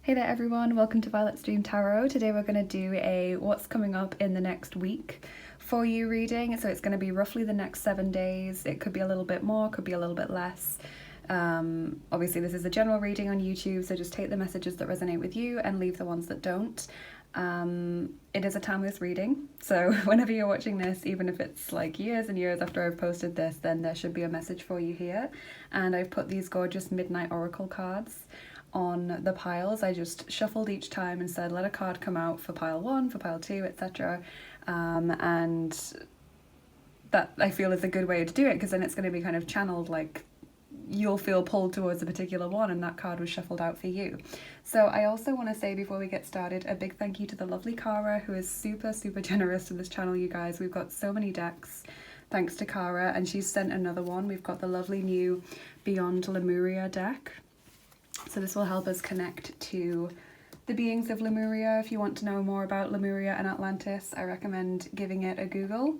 Hey there everyone, welcome to Violet's Dream Tarot. Today we're going to do a what's coming up in the next week for you reading. So it's going to be roughly the next 7 days. It could be a little bit more, could be a little bit less. Obviously this is a general reading on YouTube, so just take the messages that resonate with you and leave the ones that don't. It is a timeless reading, so whenever you're watching this, even if it's like years and years after I've posted this, then there should be a message for you here. And I've put these gorgeous midnight oracle cards on the piles. I just shuffled each time and said let a card come out for pile 1, for pile 2, etc. And that I feel is a good way to do it, because then it's going to be kind of channeled, like you'll feel pulled towards a particular one and that card was shuffled out for you. So I also want to say before we get started, a big thank you to the lovely Cara, who is super generous to this channel, you guys. We've got so many decks thanks to Cara, and she's sent another one. We've got the lovely new Beyond Lemuria deck. So this will help us connect to the beings of Lemuria. If you want to know more about Lemuria and Atlantis, I recommend giving it a Google.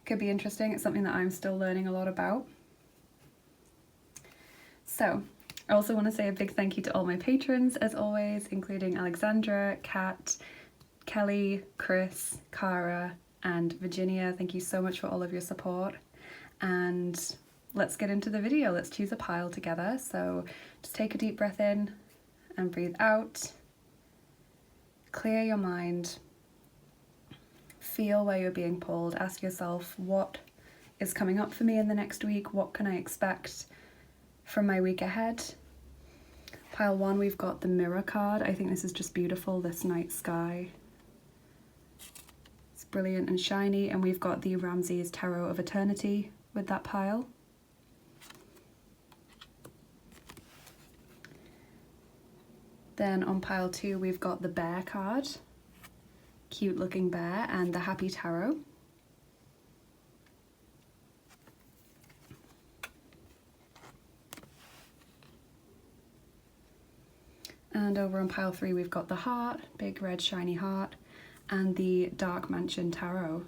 Could be interesting. It's something that I'm still learning a lot about. So I also want to say a big thank you to all my patrons, as always, including Alexandra, Kat, Kelly, Chris, Cara, and Virginia. Thank you so much for all of your support. And let's get into the video. Let's choose a pile together. So just take a deep breath in and breathe out. Clear your mind. Feel where you're being pulled. Ask yourself, what is coming up for me in the next week? What can I expect from my week ahead? Pile 1, we've got the Mirror card. I think this is just beautiful, this night sky. It's brilliant and shiny. And we've got the Ramses Tarot of Eternity with that pile. Then on pile 2, we've got the Bear card, cute looking bear, and the Happy Tarot. And over on pile 3, we've got the Heart, big red shiny heart, and the Dark Mansion Tarot.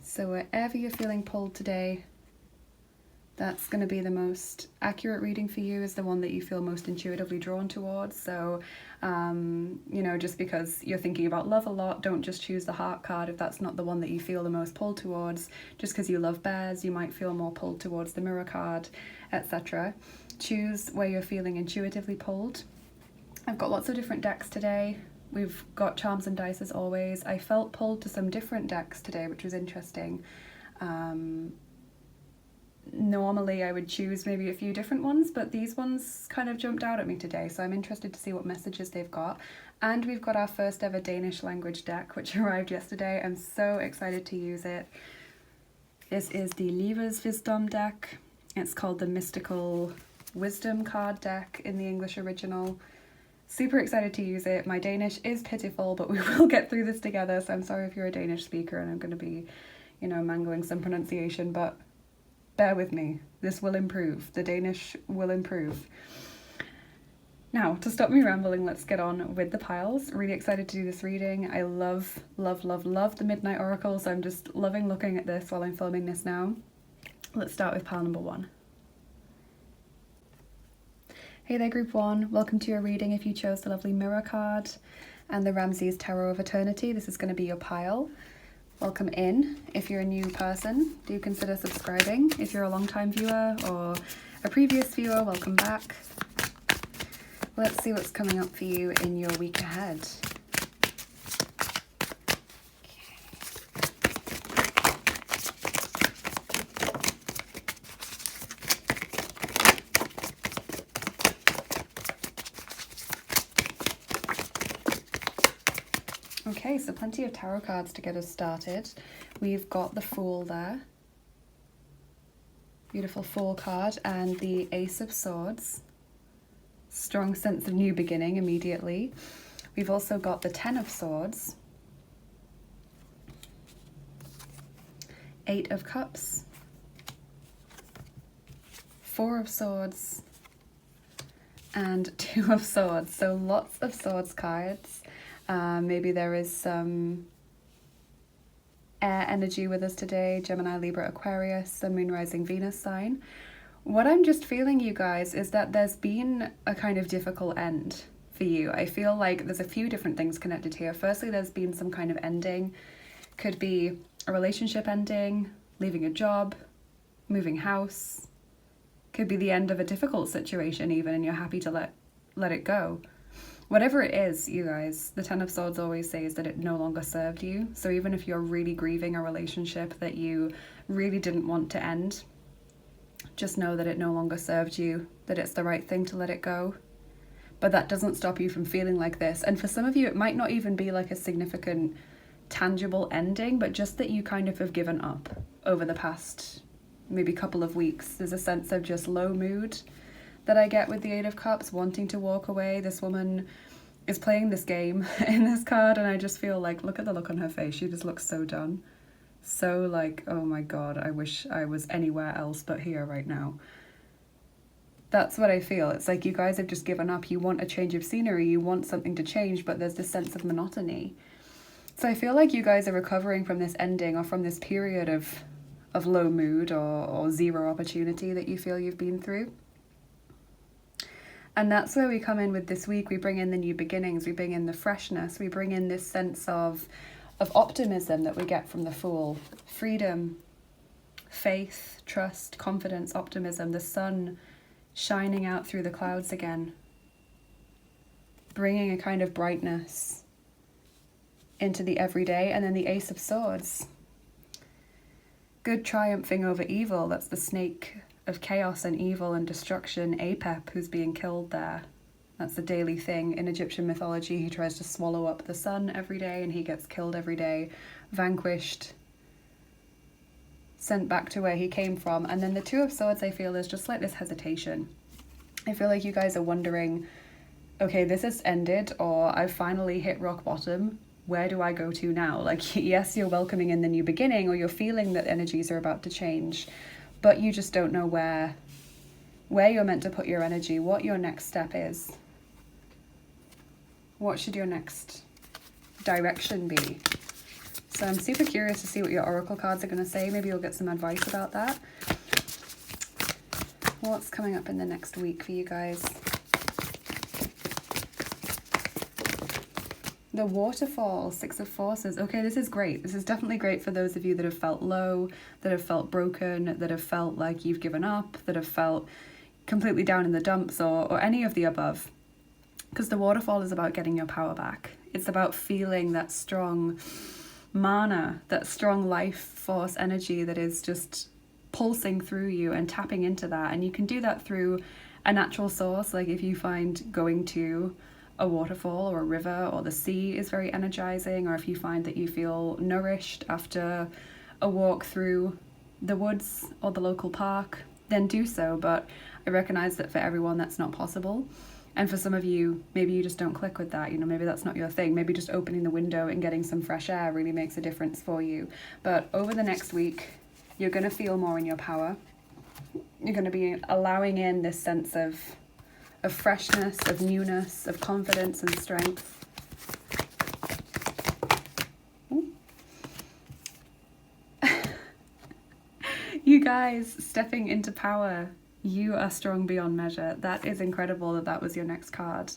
So wherever you're feeling pulled today, that's going to be the most accurate reading for you, is the one that you feel most intuitively drawn towards. So, you know, just because you're thinking about love a lot, don't just choose the Heart card if that's not the one that you feel the most pulled towards. Just because you love bears, you might feel more pulled towards the Mirror card, etc. Choose where you're feeling intuitively pulled. I've got lots of different decks today. We've got charms and dice as always. I felt pulled to some different decks today, which was interesting. Normally I would choose maybe a few different ones, but these ones kind of jumped out at me today, so I'm interested to see what messages they've got. And we've got our first ever Danish language deck, which arrived yesterday. I'm so excited to use it. This is the Livets Visdom deck. It's called the Mystical Wisdom card deck in the English original. Super excited to use it. My Danish is pitiful, but we will get through this together, so I'm sorry if you're a Danish speaker and I'm going to be, you know, mangling some pronunciation, but bear with me, this will improve. The Danish will improve. Now, to stop me rambling, let's get on with the piles. Really excited to do this reading. I love the Midnight Oracle, so I'm just loving looking at this while I'm filming this now. Let's start with pile number 1. Hey there, group 1. Welcome to your reading if you chose the lovely Mirror card and the Ramses Tarot of Eternity. This is going to be your pile. Welcome in. If you're a new person, do consider subscribing. If you're a long-time viewer or a previous viewer, welcome back. Let's see what's coming up for you in your week ahead. Okay, so plenty of tarot cards to get us started. We've got the Fool there. Beautiful Fool card, and the Ace of Swords. Strong sense of new beginning immediately. We've also got the Ten of Swords. 8 of Cups. 4 of Swords. And 2 of Swords. So lots of Swords cards. Maybe there is some air energy with us today. Gemini, Libra, Aquarius, Sun, Moon, Rising, Venus sign. What I'm just feeling, you guys, is that there's been a kind of difficult end for you. I feel like there's a few different things connected here. Firstly, there's been some kind of ending. Could be a relationship ending, leaving a job, moving house. Could be the end of a difficult situation even, and you're happy to let it go. Whatever it is, you guys, the Ten of Swords always says that it no longer served you. So even if you're really grieving a relationship that you really didn't want to end, just know that it no longer served you, that it's the right thing to let it go. But that doesn't stop you from feeling like this. And for some of you, it might not even be like a significant, tangible ending, but just that you kind of have given up over the past maybe couple of weeks. There's a sense of just low mood that I get with the Eight of Cups, wanting to walk away. This woman is playing this game in this card, and I just feel like, look at the look on her face. She just looks so done. So like, oh my God, I wish I was anywhere else but here right now. That's what I feel. It's like you guys have just given up. You want a change of scenery. You want something to change, but there's this sense of monotony. So I feel like you guys are recovering from this ending, or from this period of low mood or zero opportunity that you feel you've been through. And that's where we come in with this week. We bring in the new beginnings. We bring in the freshness. We bring in this sense of optimism that we get from the Fool. Freedom, faith, trust, confidence, optimism. The sun shining out through the clouds again. Bringing a kind of brightness into the everyday. And then the Ace of Swords. Good triumphing over evil. That's the snake of chaos and evil and destruction. Apep, who's being killed there. That's a daily thing in Egyptian mythology. He tries to swallow up the sun every day and he gets killed every day, vanquished, sent back to where he came from. And then the Two of Swords, I feel, is just like this hesitation. I feel like you guys are wondering, okay, this has ended, or I've finally hit rock bottom. Where do I go to now? Like, yes, you're welcoming in the new beginning, or you're feeling that energies are about to change, but you just don't know where you're meant to put your energy, what your next step is. What should your next direction be? So I'm super curious to see what your oracle cards are going to say. Maybe you'll get some advice about that. What's coming up in the next week for you guys? The Waterfall, Six of Forces. Okay, this is great. This is definitely great for those of you that have felt low, that have felt broken, that have felt like you've given up, that have felt completely down in the dumps, or any of the above. Because the Waterfall is about getting your power back. It's about feeling that strong mana, that strong life force energy that is just pulsing through you and tapping into that. And you can do that through a natural source. Like if you find going to a waterfall or a river or the sea is very energizing, or if you find that you feel nourished after a walk through the woods or the local park, then do so. But I recognize that for everyone that's not possible. And for some of you, maybe you just don't click with that, you know, maybe that's not your thing. Maybe just opening the window and getting some fresh air really makes a difference for you. But over the next week, you're going to feel more in your power. You're going to be allowing in this sense of freshness, of newness, of confidence and strength. You guys, stepping into power. You are strong beyond measure. That is incredible that was your next card.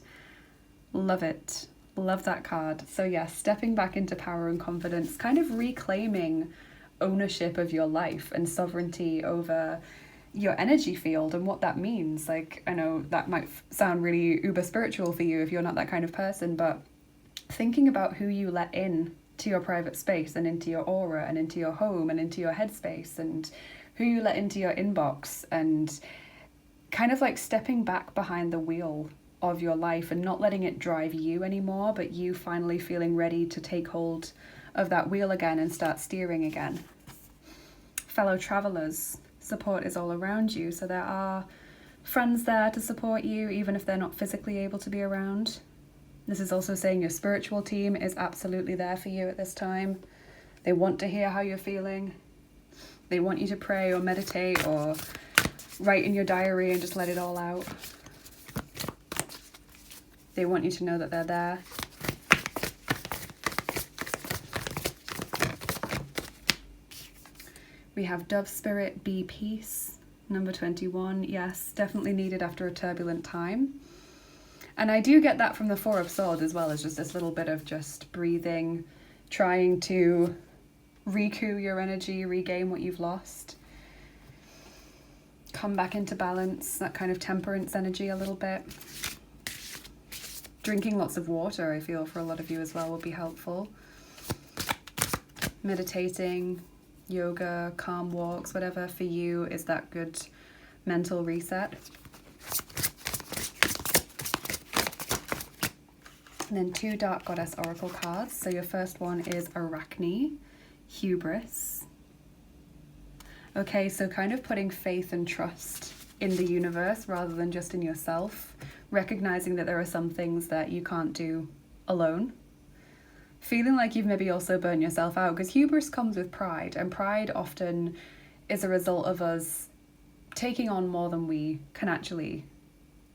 Love it. Love that card. So yeah, stepping back into power and confidence, kind of reclaiming ownership of your life and sovereignty over your energy field and what that means. Like, I know that might sound really uber spiritual for you if you're not that kind of person, but thinking about who you let in to your private space and into your aura and into your home and into your headspace, and who you let into your inbox, and kind of like stepping back behind the wheel of your life and not letting it drive you anymore, but you finally feeling ready to take hold of that wheel again and start steering again. Fellow travelers, support is all around you. So there are friends there to support you, even if they're not physically able to be around. This is also saying your spiritual team is absolutely there for you at this time. They want to hear how you're feeling. They want you to pray or meditate or write in your diary and just let it all out. They want you to know that they're there. We have Dove Spirit, be peace. Number 21, yes, definitely needed after a turbulent time. And I do get that from the Four of Swords as well, as just this little bit of just breathing, trying to recoup your energy, regain what you've lost. Come back into balance, that kind of temperance energy a little bit. Drinking lots of water, I feel, for a lot of you as well would be helpful. Meditating, yoga, calm walks, whatever for you is that good mental reset. And then 2 Dark Goddess Oracle cards. So your first one is Arachne, Hubris. Okay, so kind of putting faith and trust in the universe rather than just in yourself. Recognizing that there are some things that you can't do alone. Feeling like you've maybe also burnt yourself out, because hubris comes with pride, and pride often is a result of us taking on more than we can actually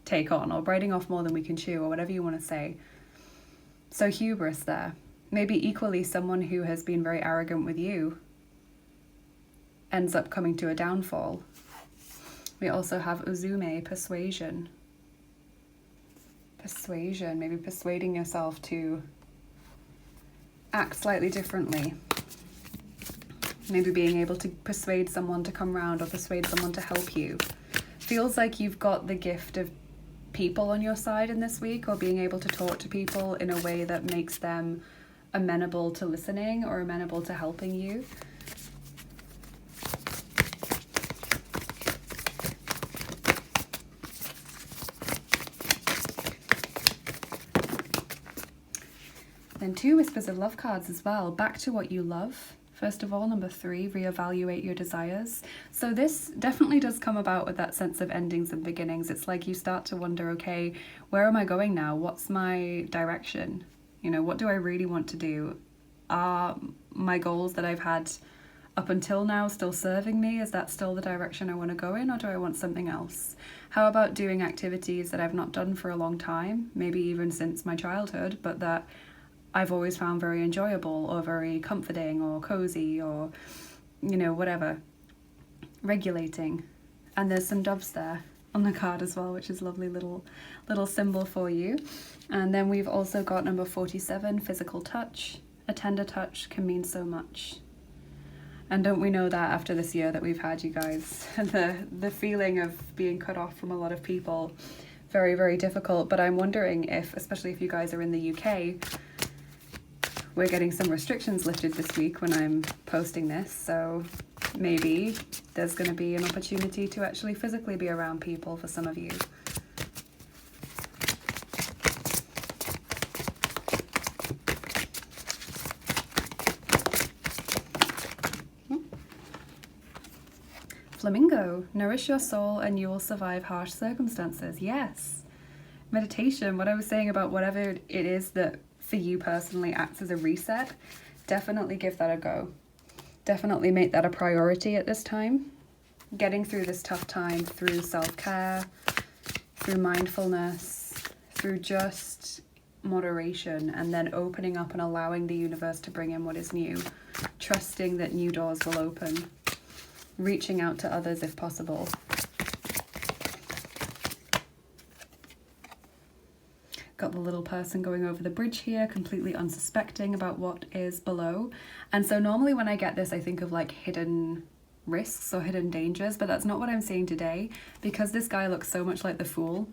take on, or biting off more than we can chew, or whatever you want to say. So hubris there. Maybe equally someone who has been very arrogant with you ends up coming to a downfall. We also have Uzume, persuasion. Persuasion, maybe persuading yourself to act slightly differently. Maybe being able to persuade someone to come round or persuade someone to help you. Feels like you've got the gift of people on your side in this week, or being able to talk to people in a way that makes them amenable to listening or amenable to helping you. Then 2 Whispers of Love cards as well. Back to what you love. First of all, number 3, reevaluate your desires. So this definitely does come about with that sense of endings and beginnings. It's like you start to wonder, okay, where am I going now? What's my direction? You know, what do I really want to do? Are my goals that I've had up until now still serving me? Is that still the direction I want to go in, or do I want something else? How about doing activities that I've not done for a long time, maybe even since my childhood, but that I've always found very enjoyable or very comforting or cozy or, you know, whatever. Regulating. And there's some doves there on the card as well, which is a lovely little symbol for you. And then we've also got number 47, physical touch. A tender touch can mean so much. And don't we know that after this year that we've had, you guys, the feeling of being cut off from a lot of people, very, very difficult. But I'm wondering if, especially if you guys are in the UK, we're getting some restrictions lifted this week when I'm posting this, so maybe there's going to be an opportunity to actually physically be around people for some of you. Flamingo, nourish your soul and you will survive harsh circumstances. Yes. Meditation, what I was saying about whatever it is that for you personally acts as a reset, definitely give that a go. Definitely make that a priority at this time. Getting through this tough time through self-care, through mindfulness, through just moderation, and then opening up and allowing the universe to bring in what is new. Trusting that new doors will open. Reaching out to others if possible. Got the little person going over the bridge here, completely unsuspecting about what is below. And so normally when I get this, I think of like hidden risks or hidden dangers, but that's not what I'm seeing today, because this guy looks so much like the Fool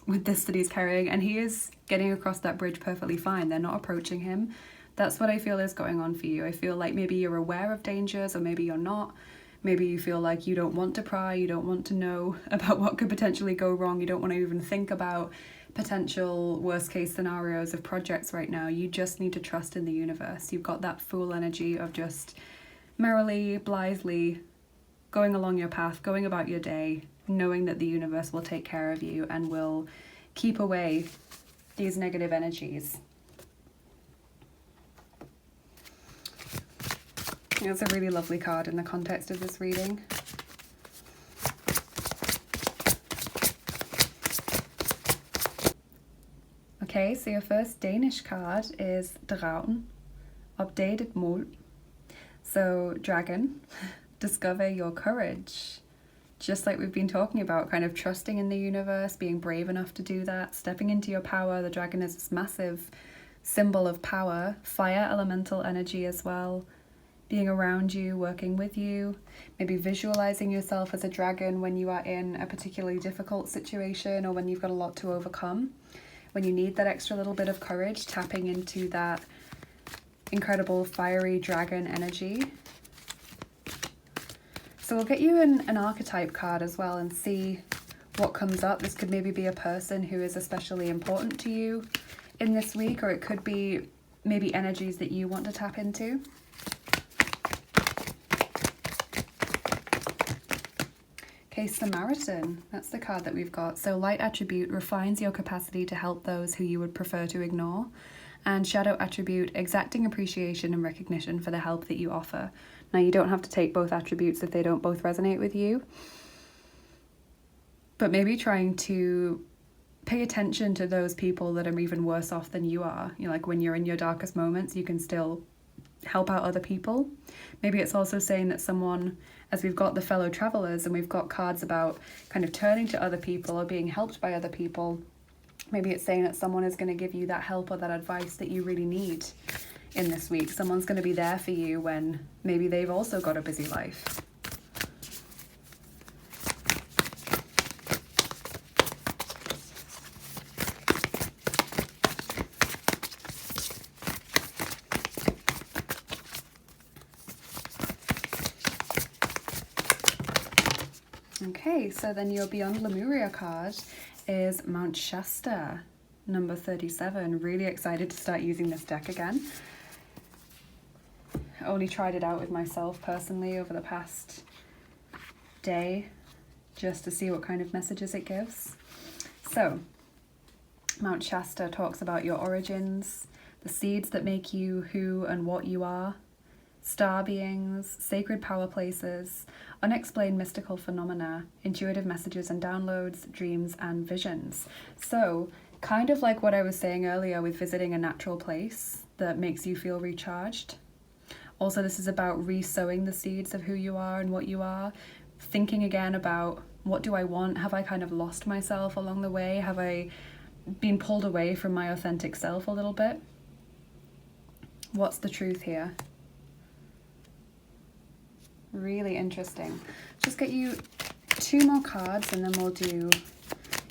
with this that he's carrying, and he is getting across that bridge perfectly fine. They're not approaching him. That's what I feel is going on for you. I feel like maybe you're aware of dangers, or maybe you're not. Maybe you feel like you don't want to pry, you don't want to know about what could potentially go wrong, you don't want to even think about potential worst case scenarios of projects right now. You just need to trust in the universe. You've got that Fool energy of just merrily, blithely going along your path, going about your day, knowing that the universe will take care of you and will keep away these negative energies. It's a really lovely card in the context of this reading. Okay, so your first Danish card is Dragen, Updated Mol. So, dragon, discover your courage. just like we've been talking about, kind of trusting in the universe, being brave enough to do that, stepping into your power. The dragon is this massive symbol of power, fire elemental energy as well, being around you, working with you, maybe visualizing yourself as a dragon when you are in a particularly difficult situation or when you've got a lot to overcome. When you need that extra little bit of courage, tapping into that incredible fiery dragon energy. So we'll get you an archetype card as well and see what comes up. This could maybe be a person who is especially important to you in this week, or it could be maybe energies that you want to tap into. Okay, Samaritan, that's the card that we've got. So light attribute refines your capacity to help those who you would prefer to ignore. And shadow attribute, exacting appreciation and recognition for the help that you offer. Now, you don't have to take both attributes if they don't both resonate with you. But maybe trying to pay attention to those people that are even worse off than you are. You know, like when you're in your darkest moments, you can still help out other people. Maybe it's also saying that someone, as we've got the fellow travelers and we've got cards about kind of turning to other people or being helped by other people, maybe it's saying that someone is going to give you that help or that advice that you really need in this week. Someone's going to be there for you when maybe they've also got a busy life. Okay, so then your Beyond Lemuria card is Mount Shasta, number 37. Really excited to start using this deck again. I only tried it out with myself personally over the past day just to see what kind of messages it gives. So, Mount Shasta talks about your origins, the seeds that make you who and what you are, star beings, sacred power places, unexplained mystical phenomena, intuitive messages and downloads, dreams and visions. So, kind of like what I was saying earlier with visiting a natural place that makes you feel recharged. Also, this is about re-sowing the seeds of who you are and what you are, thinking again about what do I want? Have I kind of lost myself along the way? Have I been pulled away from my authentic self a little bit? What's the truth here? Really interesting. Just get you 2 more cards and then we'll do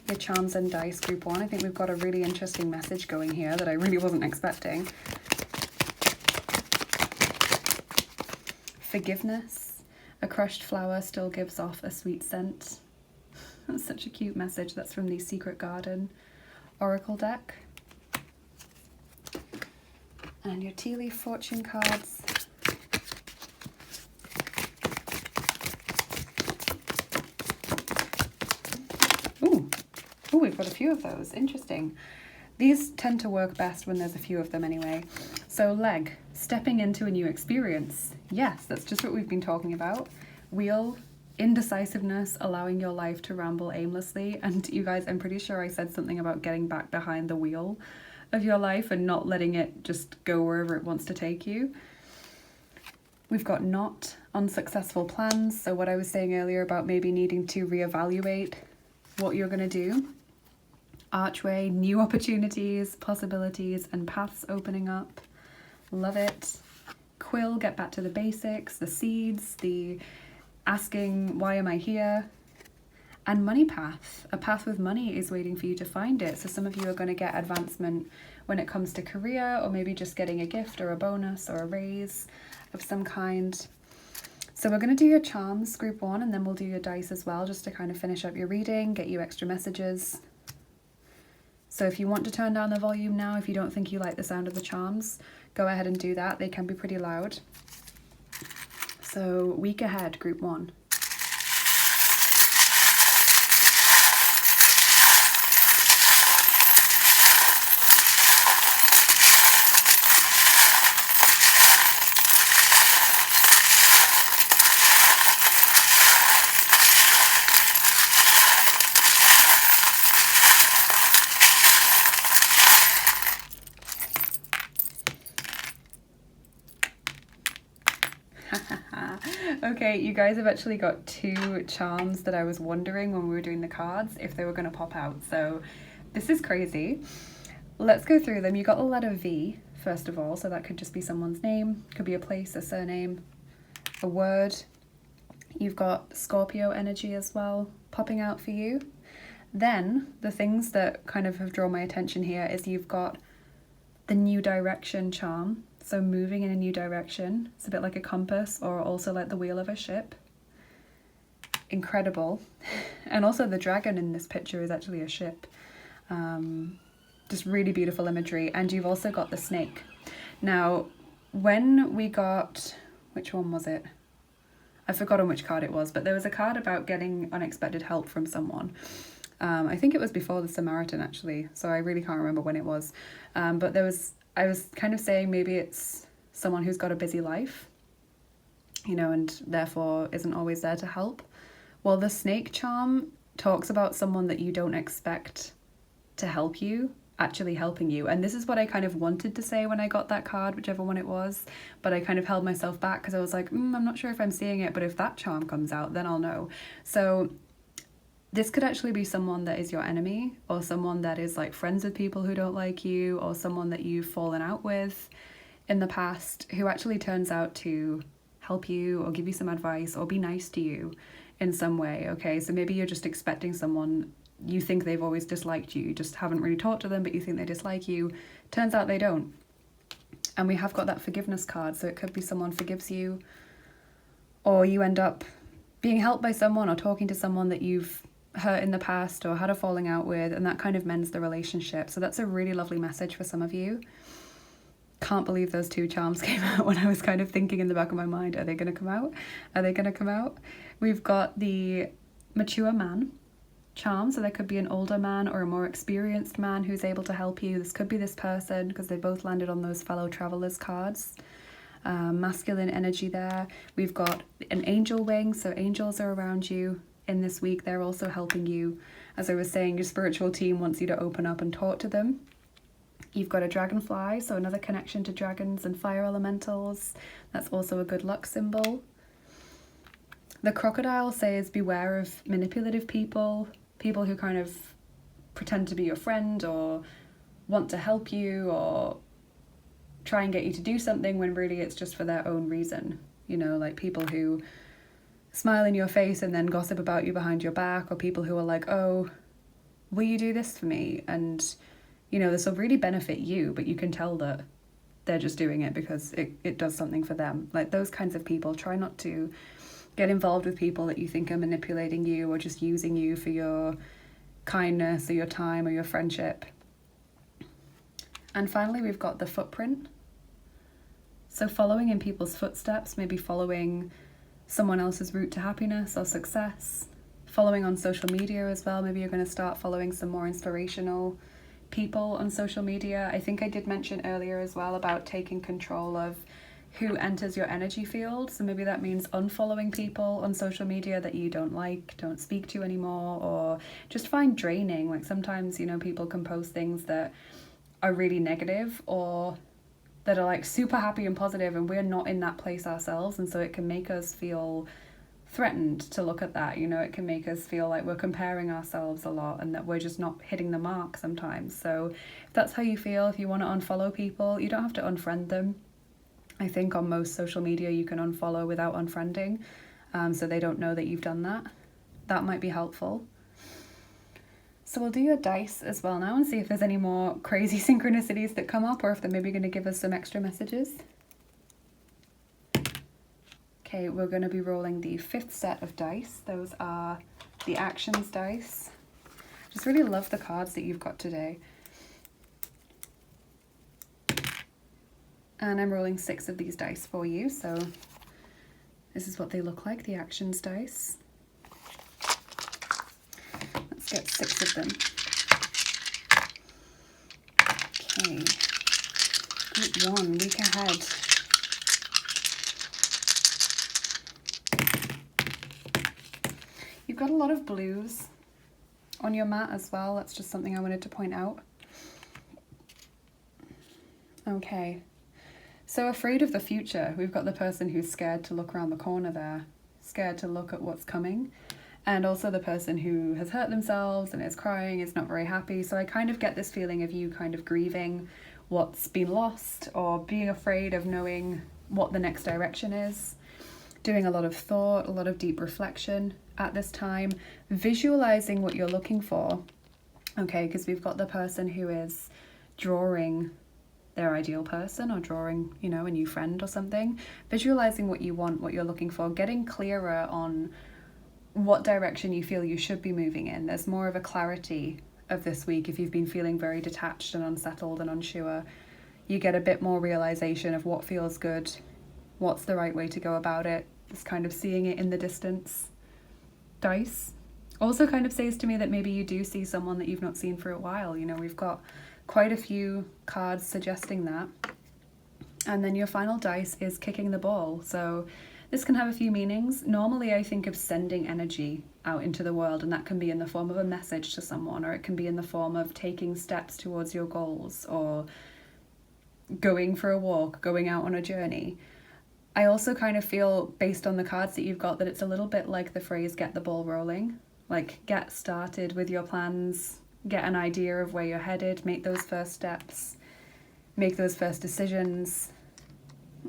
your Charms and Dice Group 1. I think we've got a really interesting message going here that I really wasn't expecting. Forgiveness. A crushed flower still gives off a sweet scent. That's such a cute message. That's from the Secret Garden Oracle deck. And your tea leaf fortune cards. Oh, we've got a few of those. Interesting. These tend to work best when there's a few of them anyway. So leg, stepping into a new experience. Yes, that's just what we've been talking about. Wheel, indecisiveness, allowing your life to ramble aimlessly. And you guys, I'm pretty sure I said something about getting back behind the wheel of your life and not letting it just go wherever it wants to take you. We've got not, unsuccessful plans. So what I was saying earlier about maybe needing to reevaluate what you're going to do. Archway, new opportunities, possibilities, and paths opening up. Love it. Quill, get back to the basics, the seeds, the asking, why am I here? And money path. A path with money is waiting for you to find it. So some of you are going to get advancement when it comes to career, or maybe just getting a gift or a bonus or a raise of some kind. So we're going to do your Charms Group 1 and then we'll do your dice as well, just to kind of finish up your reading, get you extra messages. So if you want to turn down the volume now, if you don't think you like the sound of the charms, go ahead and do that. They can be pretty loud. So week ahead, Group 1. Okay, you guys have actually got 2 charms that I was wondering when we were doing the cards if they were going to pop out. So this is crazy. Let's go through them. You got the letter V, first of all, so that could just be someone's name. Could be a place, a surname, a word. You've got Scorpio energy as well popping out for you. Then the things that kind of have drawn my attention here is you've got the new direction charm. So moving in a new direction. It's a bit like a compass, or also like the wheel of a ship. Incredible. And also the dragon in this picture is actually a ship. Just really beautiful imagery. And you've also got the snake. Now, when we got, which one was it? I've forgotten which card it was, but there was a card about getting unexpected help from someone. I think it was before the Samaritan actually, so I really can't remember when it was. But I was kind of saying maybe it's someone who's got a busy life, you know, and therefore isn't always there to help. Well, the snake charm talks about someone that you don't expect to help you, actually helping you. And this is what I kind of wanted to say when I got that card, whichever one it was, but I kind of held myself back because I was like, I'm not sure if I'm seeing it, but if that charm comes out, then I'll know. So this could actually be someone that is your enemy, or someone that is like friends with people who don't like you, or someone that you've fallen out with in the past who actually turns out to help you or give you some advice or be nice to you in some way. Okay, so maybe you're just expecting someone, you think they've always disliked you, just haven't really talked to them, but you think they dislike you. Turns out they don't. And we have got that forgiveness card, so it could be someone forgives you, or you end up being helped by someone or talking to someone that you've hurt in the past or had a falling out with, and that kind of mends the relationship. So that's a really lovely message for some of you. Can't believe those 2 charms came out when I was kind of thinking in the back of my mind, are they going to come out? Are they going to come out? We've got the mature man charm, so there could be an older man or a more experienced man who's able to help you. This could be this person because they both landed on those fellow travelers cards. Masculine energy there. We've got an angel wing, so angels are around you in this week. They're also helping you. As I was saying, your spiritual team wants you to open up and talk to them. You've got a dragonfly, so another connection to dragons and fire elementals. That's also a good luck symbol. The crocodile says beware of manipulative people, people who kind of pretend to be your friend or want to help you or try and get you to do something when really it's just for their own reason. You know, like people who smile in your face and then gossip about you behind your back, or people who are like, oh, will you do this for me? And, you know, this will really benefit you, but you can tell that they're just doing it because it does something for them. Like those kinds of people, try not to get involved with people that you think are manipulating you or just using you for your kindness or your time or your friendship. And finally, we've got the footprint. So following in people's footsteps, maybe following someone else's route to happiness or success. Following on social media as well. Maybe you're going to start following some more inspirational people on social media. I think I did mention earlier as well about taking control of who enters your energy field. So maybe that means unfollowing people on social media that you don't like, don't speak to anymore, or just find draining. Like sometimes, you know, people can post things that are really negative or that are like super happy and positive, and we're not in that place ourselves, and so it can make us feel threatened to look at that. You know, it can make us feel like we're comparing ourselves a lot and that we're just not hitting the mark sometimes. So if that's how you feel, if you want to unfollow people, you don't have to unfriend them. I think on most social media you can unfollow without unfriending, so they don't know that you've done that. That might be helpful. So we'll do your dice as well now and see if there's any more crazy synchronicities that come up, or if they're maybe going to give us some extra messages. Okay, we're going to be rolling the 5th set of dice. Those are the actions dice. Just really love the cards that you've got today. And I'm rolling 6 of these dice for you, so this is what they look like, the actions dice. Let's get 6 of them. Okay. Group 1, week ahead. You've got a lot of blues on your mat as well. That's just something I wanted to point out. Okay. So afraid of the future. We've got the person who's scared to look around the corner there. scared to look at what's coming. And also the person who has hurt themselves and is crying is not very happy. So I kind of get this feeling of you kind of grieving what's been lost, or being afraid of knowing what the next direction is. Doing a lot of thought, a lot of deep reflection at this time. Visualizing what you're looking for. Okay, because we've got the person who is drawing their ideal person, or drawing, you know, a new friend or something. Visualizing what you want, what you're looking for. Getting clearer on what direction you feel you should be moving in. There's more of a clarity of this week. If you've been feeling very detached and unsettled and unsure, you get a bit more realization of what feels good, what's the right way to go about it. Just kind of seeing it in the distance. Dice also kind of says to me that maybe you do see someone that you've not seen for a while. You know, we've got quite a few cards suggesting that. And then your final dice is kicking the ball. So this can have a few meanings. Normally I think of sending energy out into the world, and that can be in the form of a message to someone, or it can be in the form of taking steps towards your goals, or going for a walk, going out on a journey. I also kind of feel, based on the cards that you've got, that it's a little bit like the phrase get the ball rolling. Like, get started with your plans, get an idea of where you're headed, make those first steps, make those first decisions.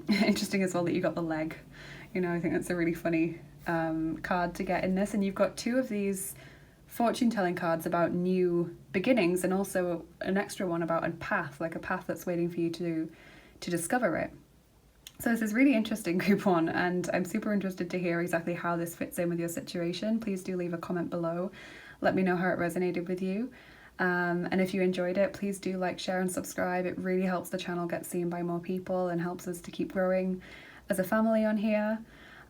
Interesting as well that you got the leg. You know, I think that's a really funny card to get in this. And you've got two of these fortune-telling cards about new beginnings, and also an extra one about a path, like a path that's waiting for you to discover it. So this is really interesting, group one, and I'm super interested to hear exactly how this fits in with your situation. Please do leave a comment below. Let me know how it resonated with you. And if you enjoyed it, please do like, share and subscribe. It really helps the channel get seen by more people and helps us to keep growing as a family on here.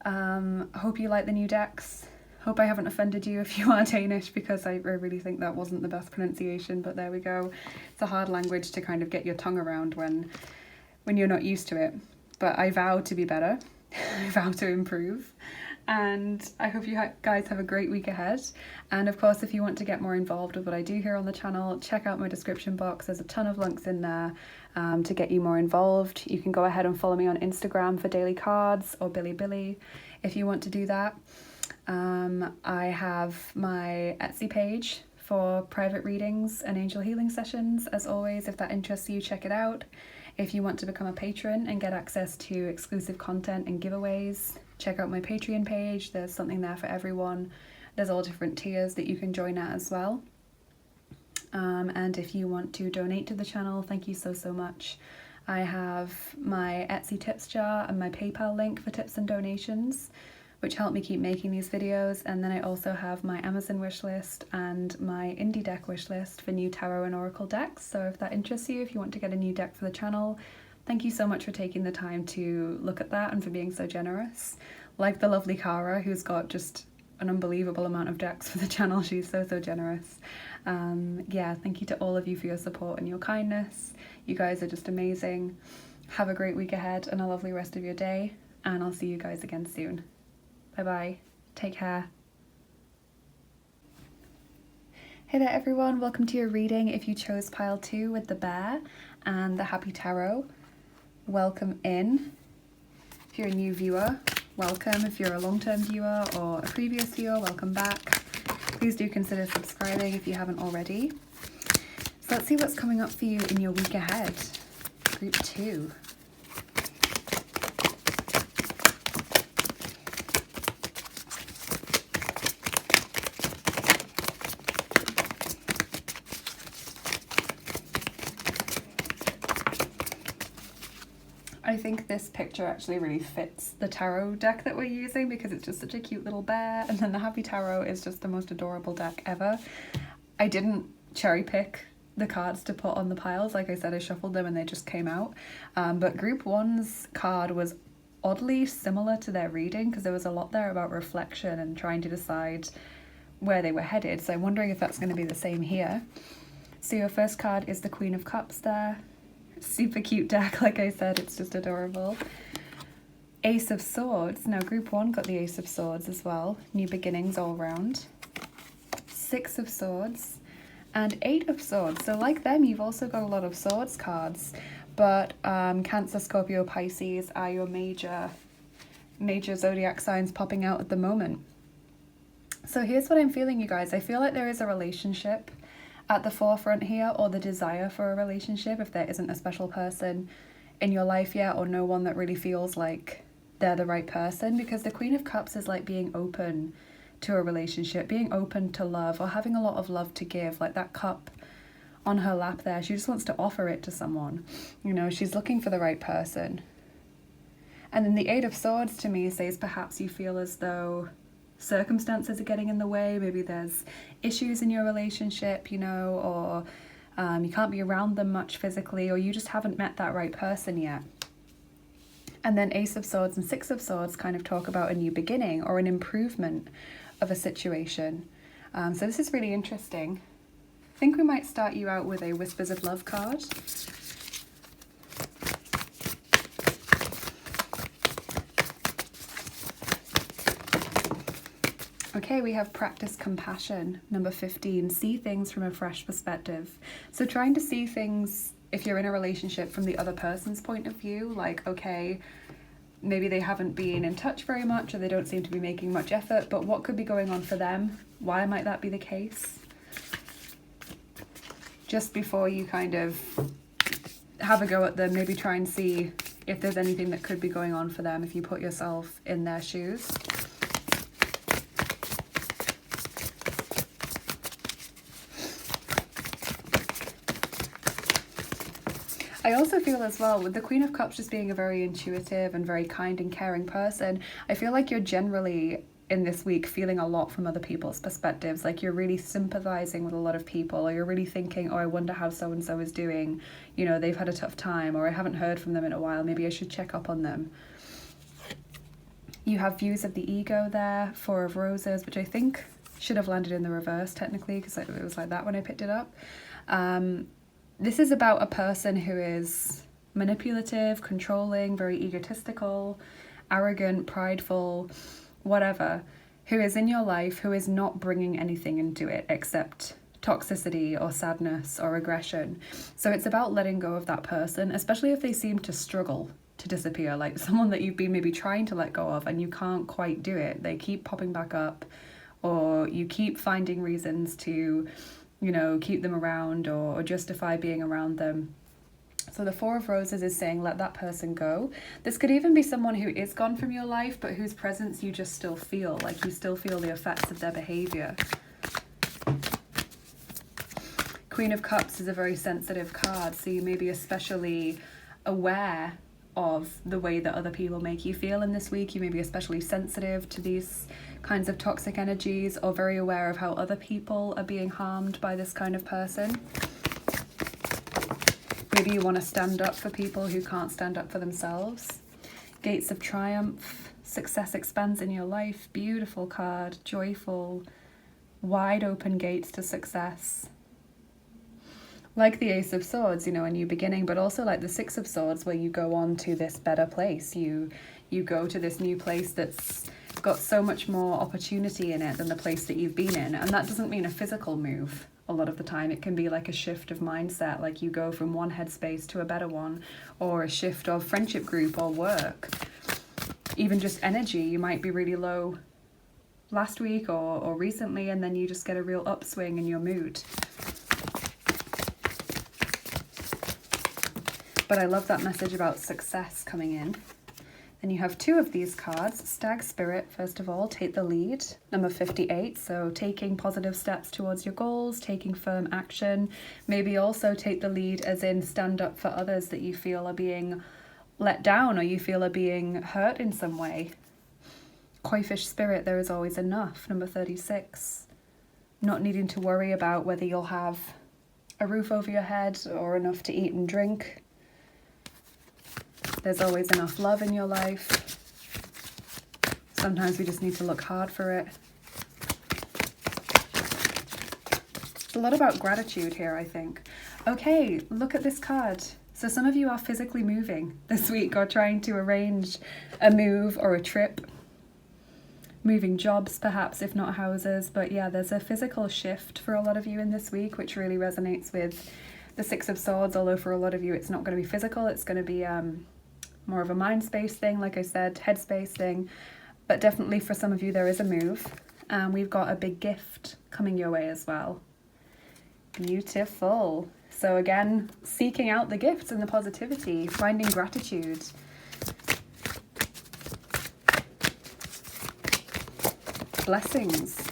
Hope you like the new decks. Hope I haven't offended you if you are Danish, because I really think that wasn't the best pronunciation, but there we go. It's a hard language to kind of get your tongue around when you're not used to it. But I vow to be better. I vow to improve. And I hope you guys have a great week ahead. And of course, if you want to get more involved with what I do here on the channel, check out my description box. There's a ton of links in there to get you more involved. You can go ahead and follow me on Instagram for daily cards, or Billy if you want to do that. I have my Etsy page for private readings and angel healing sessions. As always, if that interests you, check it out. If you want to become a patron and get access to exclusive content and giveaways, check out my Patreon page. There's something there for everyone. There's all different tiers that you can join at as well. And if you want to donate to the channel, thank you so much. I have my Etsy tips jar and my PayPal link for tips and donations, which help me keep making these videos. And then I also have my Amazon wishlist and my indie deck wishlist for new tarot and oracle decks. So if that interests you, if you want to get a new deck for the channel, thank you so much for taking the time to look at that and for being so generous. Like the lovely Cara, who's got just an unbelievable amount of decks for the channel. She's so generous. Yeah, thank you to all of you for your support and your kindness. You guys are just amazing. Have a great week ahead and a lovely rest of your day, and I'll see you guys again soon. Bye bye. Take care. Hey there everyone, welcome to your reading. If you chose pile 2 with the bear and the happy tarot, welcome in. If you're a new viewer, welcome. If you're a long-term viewer or a previous viewer, welcome back. Please do consider subscribing if you haven't already. So let's see what's coming up for you in your week ahead. Group 2. I think this picture actually really fits the tarot deck that we're using, because it's just such a cute little bear, and then the happy tarot is just the most adorable deck ever. I didn't cherry pick the cards to put on the piles. Like I said, I shuffled them and they just came out. But group 1's card was oddly similar to their reading, because there was a lot there about reflection and trying to decide where they were headed. So I'm wondering if that's going to be the same here. So your first card is the Queen of Cups there. Super cute deck, like I said, it's just adorable. Ace of Swords. Now group 1 got the Ace of Swords as well. New beginnings all round. 6 of Swords and 8 of Swords. So like them, you've also got a lot of swords cards, but Cancer, Scorpio, Pisces are your major major zodiac signs popping out at the moment. So here's what I'm feeling, you guys. I feel like there is a relationship at the forefront here, or the desire for a relationship, if there isn't a special person in your life yet, or no one that really feels like they're the right person, because the Queen of Cups is like being open to a relationship, being open to love, or having a lot of love to give. Like that cup on her lap there, she just wants to offer it to someone. You know, she's looking for the right person. And then the Eight of Swords to me says perhaps you feel as though circumstances are getting in the way. Maybe there's issues in your relationship, you know, or you can't be around them much physically, or you just haven't met that right person yet. And then Ace of Swords and Six of Swords kind of talk about a new beginning or an improvement of a situation. So this is really interesting. I think we might start you out with a Whispers of Love card. Okay, we have Practice Compassion, number 15, see things from a fresh perspective. So trying to see things, if you're in a relationship, from the other person's point of view, like, okay, maybe they haven't been in touch very much, or they don't seem to be making much effort, but what could be going on for them? Why might that be the case? Just before you kind of have a go at them, maybe try and see if there's anything that could be going on for them if you put yourself in their shoes. I also feel as well, with the Queen of Cups just being a very intuitive and very kind and caring person, I feel like you're generally in this week feeling a lot from other people's perspectives. Like you're really sympathizing with a lot of people, or you're really thinking, oh, I wonder how so-and-so is doing. You know, they've had a tough time, or I haven't heard from them in a while. Maybe I should check up on them. You have views of the ego there, Four of Roses, which I think should have landed in the reverse technically, because it was like that when I picked it up. This is about a person who is manipulative, controlling, very egotistical, arrogant, prideful, whatever, who is in your life, who is not bringing anything into it except toxicity or sadness or aggression. So it's about letting go of that person, especially if they seem to struggle to disappear, like someone that you've been maybe trying to let go of and you can't quite do it. They keep popping back up, or you keep finding reasons to, you know, keep them around or justify being around them. So the Four of Roses is saying let that person go. This could even be someone who is gone from your life, but whose presence you just still feel, like you still feel the effects of their behavior. Queen of Cups is a very sensitive card, so you may be especially aware of the way that other people make you feel in this week. You may be especially sensitive to these kinds of toxic energies, or very aware of how other people are being harmed by this kind of person. Maybe you want to stand up for people who can't stand up for themselves. Gates of Triumph, success expands in your life, beautiful card, joyful, wide open gates to success. Like the Ace of Swords, you know, a new beginning, but also like the Six of Swords, where you go on to this better place. You go to this new place that's got so much more opportunity in it than the place that you've been in. And that doesn't mean a physical move. A lot of the time it can be like a shift of mindset, like you go from one headspace to a better one, or a shift of friendship group or work. Even just energy, you might be really low last week or recently, and then you just get a real upswing in your mood. But I love that message about success coming in. Then you have two of these cards. Stag Spirit, first of all, take the lead. Number 58, so taking positive steps towards your goals, taking firm action. Maybe also take the lead as in stand up for others that you feel are being let down, or you feel are being hurt in some way. Koi-fish Spirit, there is always enough. Number 36, not needing to worry about whether you'll have a roof over your head or enough to eat and drink. There's always enough love in your life. Sometimes we just need to look hard for it. It's a lot about gratitude here, I think. Okay, look at this card. So some of you are physically moving this week, or trying to arrange a move or a trip. Moving jobs, perhaps, if not houses. But yeah, there's a physical shift for a lot of you in this week, which really resonates with the Six of Swords, although for a lot of you it's not going to be physical, it's going to be more of a mind space thing, like I said, headspace thing. But definitely for some of you, there is a move. And we've got a big gift coming your way as well. Beautiful. So again, seeking out the gifts and the positivity, finding gratitude. Blessings.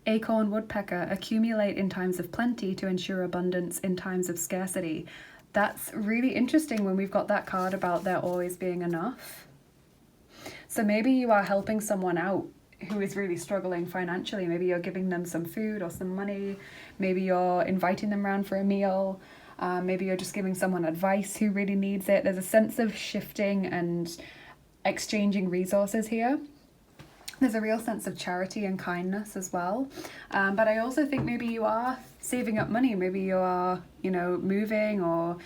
Acorn woodpecker, accumulate in times of plenty to ensure abundance in times of scarcity. That's really interesting when we've got that card about there always being enough. So maybe you are helping someone out who is really struggling financially. Maybe you're giving them some food or some money. Maybe you're inviting them around for a meal. Maybe you're just giving someone advice who really needs it. There's a sense of shifting and exchanging resources here. There's a real sense of charity and kindness as well. But I also think maybe you are saving up money. Maybe you are, you know, moving or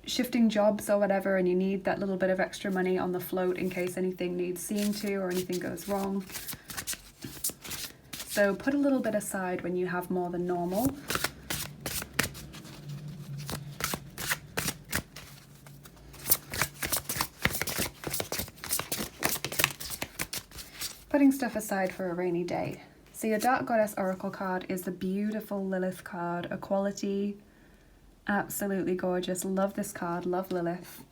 shifting jobs or whatever, and you need that little bit of extra money on the float in case anything needs seeing to or anything goes wrong. So put a little bit aside when you have more than normal. Putting stuff aside for a rainy day. So your Dark Goddess Oracle card is the beautiful Lilith card, Equality. Absolutely gorgeous. Love this card. Love Lilith.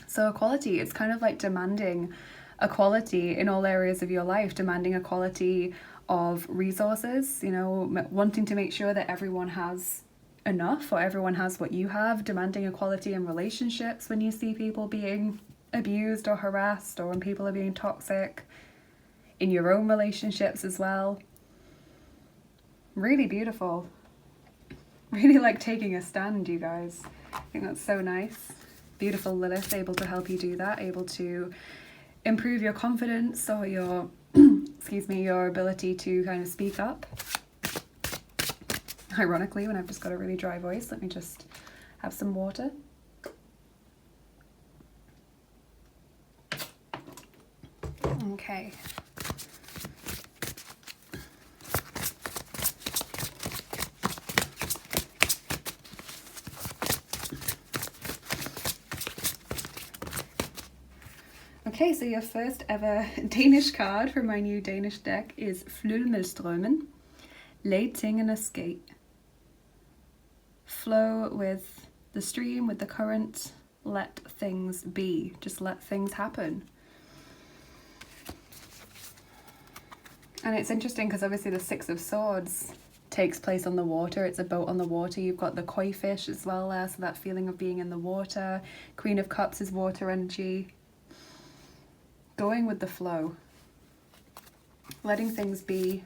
So equality, it's kind of like demanding equality in all areas of your life, demanding equality of resources, you know, wanting to make sure that everyone has enough or everyone has what you have, demanding equality in relationships when you see people being abused or harassed or when people are being toxic, in your own relationships as well. Really beautiful. Really like taking a stand, you guys. I think that's so nice. Beautiful Lilith, able to help you do that, able to improve your confidence or your, excuse me, your ability to kind of speak up. Ironically, when I've just got a really dry voice, let me just have some water. Okay. Okay, so your first ever Danish card from my new Danish deck is Flødemølstrømmen, lad tingene ske. Flow with the stream, with the current, let things be, just let things happen. And it's interesting because obviously the Six of Swords takes place on the water. It's a boat on the water. You've got the koi fish as well there, so that feeling of being in the water. Queen of Cups is water energy. Going with the flow, letting things be.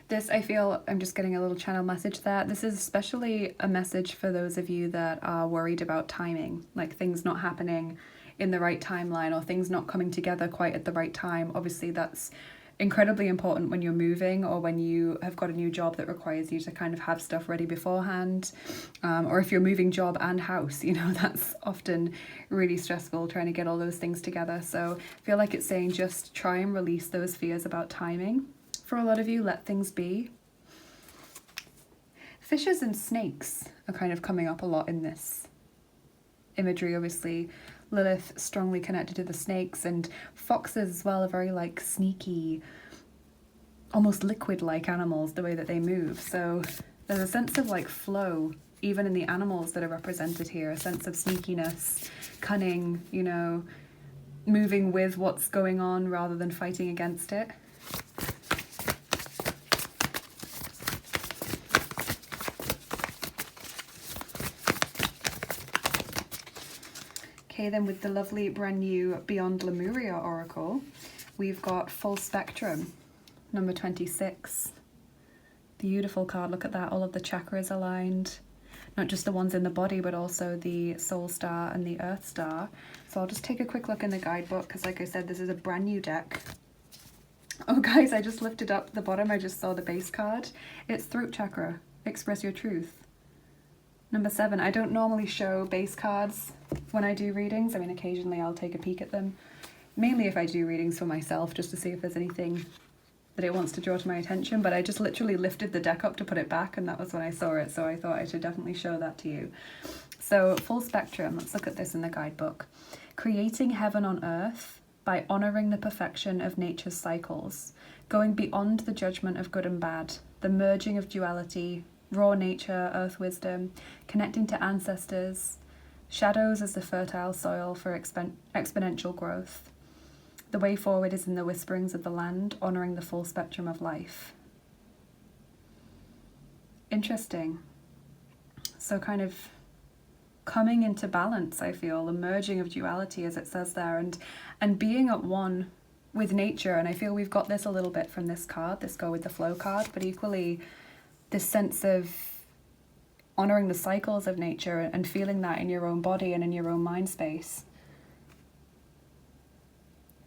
This, I feel, I'm just getting a little channel message there. This is especially a message for those of you that are worried about timing, like things not happening in the right timeline or things not coming together quite at the right time. Obviously, that's incredibly important when you're moving or when you have got a new job that requires you to kind of have stuff ready beforehand, or if you're moving job and house, you know, that's often really stressful trying to get all those things together. So I feel like it's saying just try and release those fears about timing. For a lot of you, let things be. Fishes and snakes are kind of coming up a lot in this imagery. Obviously Lilith strongly connected to the snakes, and foxes as well are very like sneaky, almost liquid-like animals, the way that they move. So there's a sense of like flow, even in the animals that are represented here, a sense of sneakiness, cunning, you know, moving with what's going on rather than fighting against it. Okay, then with the lovely brand new Beyond Lemuria Oracle, we've got Full Spectrum, number 26. Beautiful card, look at that, all of the chakras aligned. Not just the ones in the body, but also the Soul Star and the Earth Star. So I'll just take a quick look in the guidebook, because like I said, this is a brand new deck. Oh guys, I just lifted up the bottom, I just saw the base card. It's Throat Chakra, Express Your Truth. Number 7, I don't normally show base cards when I do readings. I mean, occasionally I'll take a peek at them. Mainly if I do readings for myself, just to see if there's anything that it wants to draw to my attention, but I just literally lifted the deck up to put it back, and that was when I saw it, so I thought I should definitely show that to you. So full spectrum, let's look at this in the guidebook. Creating heaven on earth by honouring the perfection of nature's cycles, going beyond the judgment of good and bad, the merging of duality, raw nature, earth wisdom, connecting to ancestors, shadows as the fertile soil for exponential growth. The way forward is in the whisperings of the land, honouring the full spectrum of life. Interesting. So kind of coming into balance, I feel, the merging of duality, as it says there, and being at one with nature. And I feel we've got this a little bit from this card, this Go With The Flow card, but equally this sense of honouring the cycles of nature and feeling that in your own body and in your own mind space.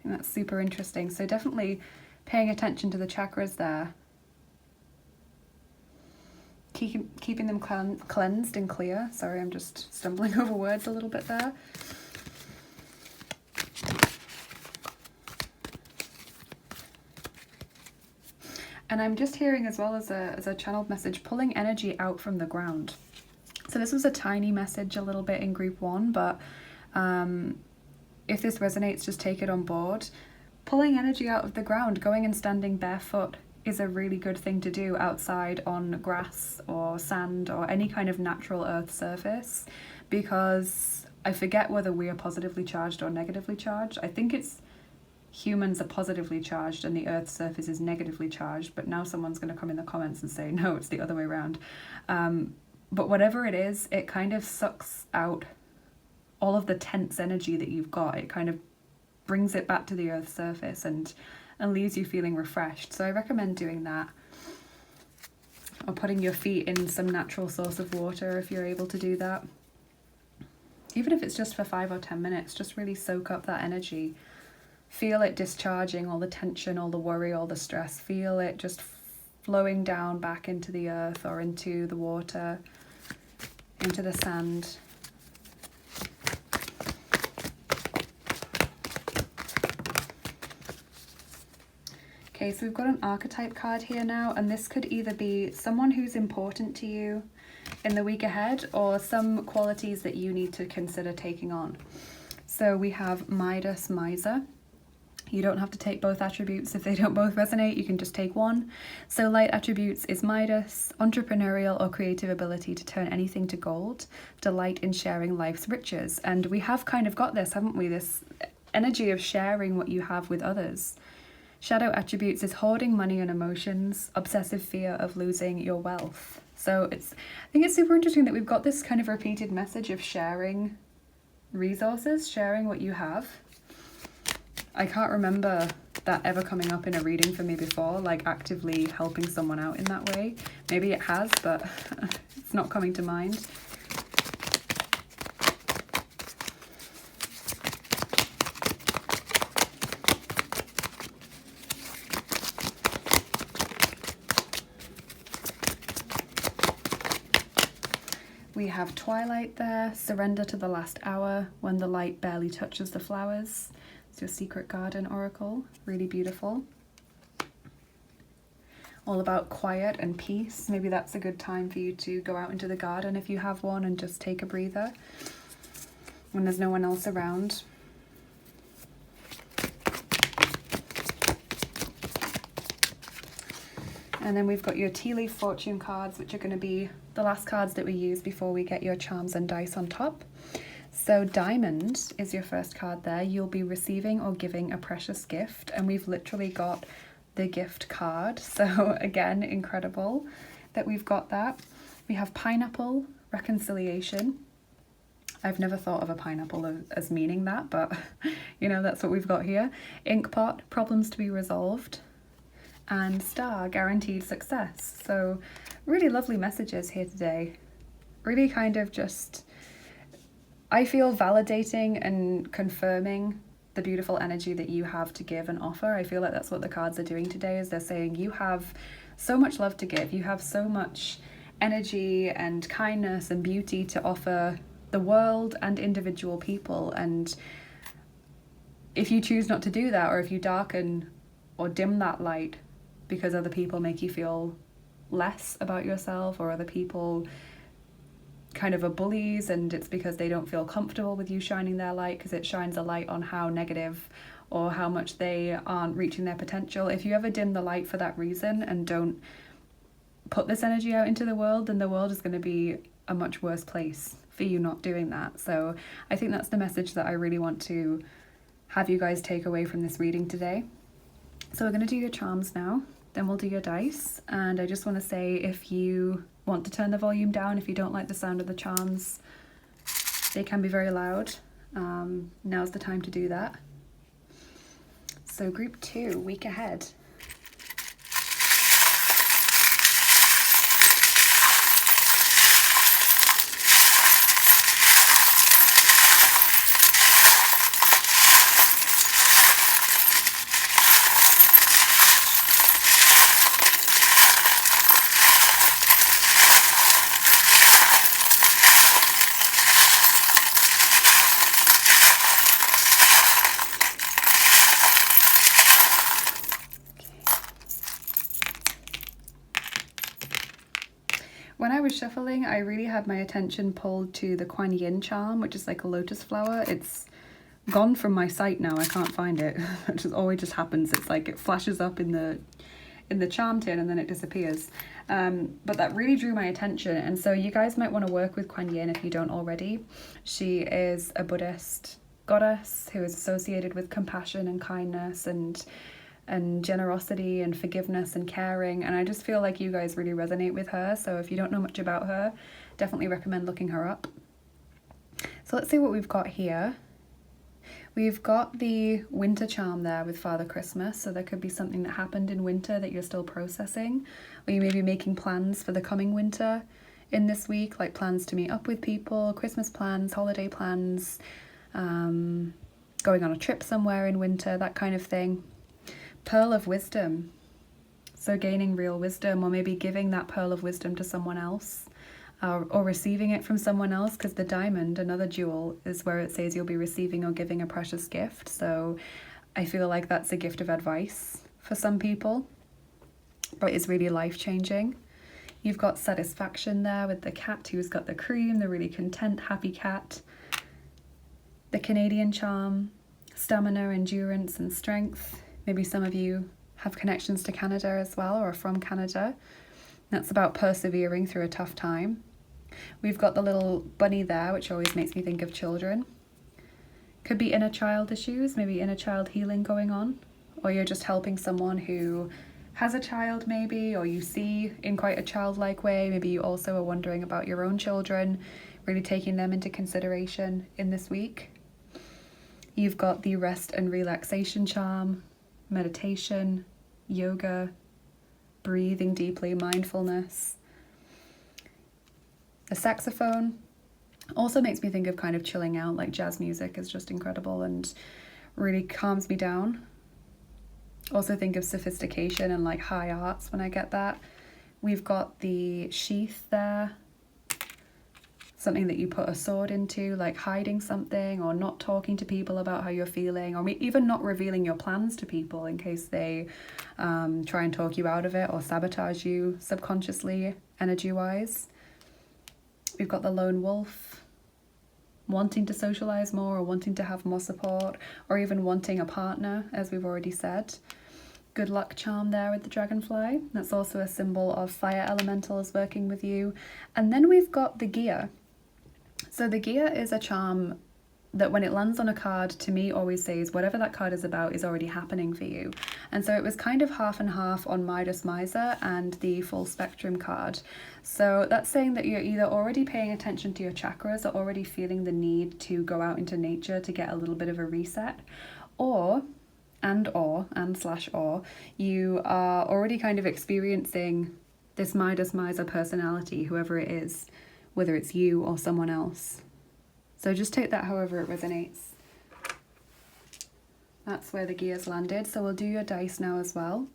And that's super interesting. So definitely paying attention to the chakras there. Keeping them cleansed and clear. Sorry, I'm just stumbling over words a little bit there. And I'm just hearing as well as a channeled message, pulling energy out from the ground. So this was a tiny message a little bit in group 1, but if this resonates, just take it on board. Pulling energy out of the ground, going and standing barefoot is a really good thing to do outside on grass or sand or any kind of natural earth surface, because I forget whether we are positively charged or negatively charged. I think it's humans are positively charged and the earth's surface is negatively charged, but now someone's going to come in the comments and say, no, it's the other way around. But whatever it is, it kind of sucks out all of the tense energy that you've got. It kind of brings it back to the earth's surface and leaves you feeling refreshed. So I recommend doing that, or putting your feet in some natural source of water if you're able to do that. Even if it's just for 5 or 10 minutes, just really soak up that energy. Feel it discharging all the tension, all the worry, all the stress. Feel it just flowing down back into the earth or into the water, into the sand. Okay, so we've got an archetype card here now, and this could either be someone who's important to you in the week ahead or some qualities that you need to consider taking on. So we have Midas, Miser. You don't have to take both attributes if they don't both resonate, you can just take one. So light attributes is Midas, entrepreneurial or creative ability to turn anything to gold, delight in sharing life's riches. And we have kind of got this, haven't we? This energy of sharing what you have with others. Shadow attributes is hoarding money and emotions, obsessive fear of losing your wealth. So I think it's super interesting that we've got this kind of repeated message of sharing resources, sharing what you have. I can't remember that ever coming up in a reading for me before, like actively helping someone out in that way. Maybe it has, but it's not coming to mind. We have Twilight there, surrender to the last hour when the light barely touches the flowers. It's your secret garden oracle, really beautiful. All about quiet and peace. Maybe that's a good time for you to go out into the garden if you have one and just take a breather when there's no one else around. And then we've got your tea leaf fortune cards, which are going to be the last cards that we use before we get your charms and dice on top. So Diamond is your first card there. You'll be receiving or giving a precious gift. And we've literally got the gift card. So again, incredible that we've got that. We have Pineapple, reconciliation. I've never thought of a pineapple as meaning that, but you know, that's what we've got here. Inkpot, problems to be resolved. And Star, guaranteed success. So really lovely messages here today. Really kind of just, I feel, validating and confirming the beautiful energy that you have to give and offer. I feel like that's what the cards are doing today, is they're saying you have so much love to give. You have so much energy and kindness and beauty to offer the world and individual people. And if you choose not to do that, or if you darken or dim that light, because other people make you feel less about yourself, or other people kind of are bullies and it's because they don't feel comfortable with you shining their light, because it shines a light on how negative or how much they aren't reaching their potential. If you ever dim the light for that reason and don't put this energy out into the world, then the world is going to be a much worse place for you not doing that. So I think that's the message that I really want to have you guys take away from this reading today. So we're going to do your charms now, then we'll do your dice. And I just want to say, if you want to turn the volume down, if you don't like the sound of the charms, they can be very loud. Now's the time to do that. So group 2, week ahead. When I was shuffling, I really had my attention pulled to the Kuan Yin charm, which is like a lotus flower. It's gone from my sight now. I can't find it. It just always just happens. It's like it flashes up in the charm tin and then it disappears. But that really drew my attention, and so you guys might want to work with Kuan Yin if you don't already. She is a Buddhist goddess who is associated with compassion and kindness and generosity and forgiveness and caring, and I just feel like you guys really resonate with her. So if you don't know much about her, definitely recommend looking her up. So let's see what we've got here. We've got the winter charm there with Father Christmas, so there could be something that happened in winter that you're still processing, or you may be making plans for the coming winter in this week, like plans to meet up with people, Christmas plans, holiday plans, going on a trip somewhere in winter, that kind of thing. Pearl of Wisdom, so gaining real wisdom, or maybe giving that pearl of wisdom to someone else, or receiving it from someone else, because the diamond, another jewel, is where it says you'll be receiving or giving a precious gift. So I feel like that's a gift of advice for some people, but it's really life-changing. You've got satisfaction there with the cat who's got the cream, the really content, happy cat. The Canadian charm, stamina, endurance, and strength. Maybe some of you have connections to Canada as well, or are from Canada. That's about persevering through a tough time. We've got the little bunny there, which always makes me think of children. Could be inner child issues, maybe inner child healing going on, or you're just helping someone who has a child maybe, or you see in quite a childlike way. Maybe you also are wondering about your own children, really taking them into consideration in this week. You've got the rest and relaxation charm, meditation, yoga, breathing deeply, mindfulness. The saxophone also makes me think of kind of chilling out, like jazz music is just incredible and really calms me down. Also think of sophistication and like high arts when I get that. We've got the sheath there, something that you put a sword into, like hiding something or not talking to people about how you're feeling, or even not revealing your plans to people in case they try and talk you out of it or sabotage you subconsciously, energy-wise. We've got the lone wolf, wanting to socialize more or wanting to have more support, or even wanting a partner, as we've already said. Good luck charm there with the dragonfly. That's also a symbol of fire elementals working with you. And then we've got the gear. So the gear is a charm that when it lands on a card, to me always says whatever that card is about is already happening for you. And so it was kind of half and half on Midas Miser and the full spectrum card. So that's saying that you're either already paying attention to your chakras or already feeling the need to go out into nature to get a little bit of a reset, or you are already kind of experiencing this Midas Miser personality, whoever it is, whether it's you or someone else. So just take that however it resonates. That's where the gears landed. So we'll do your dice now as well.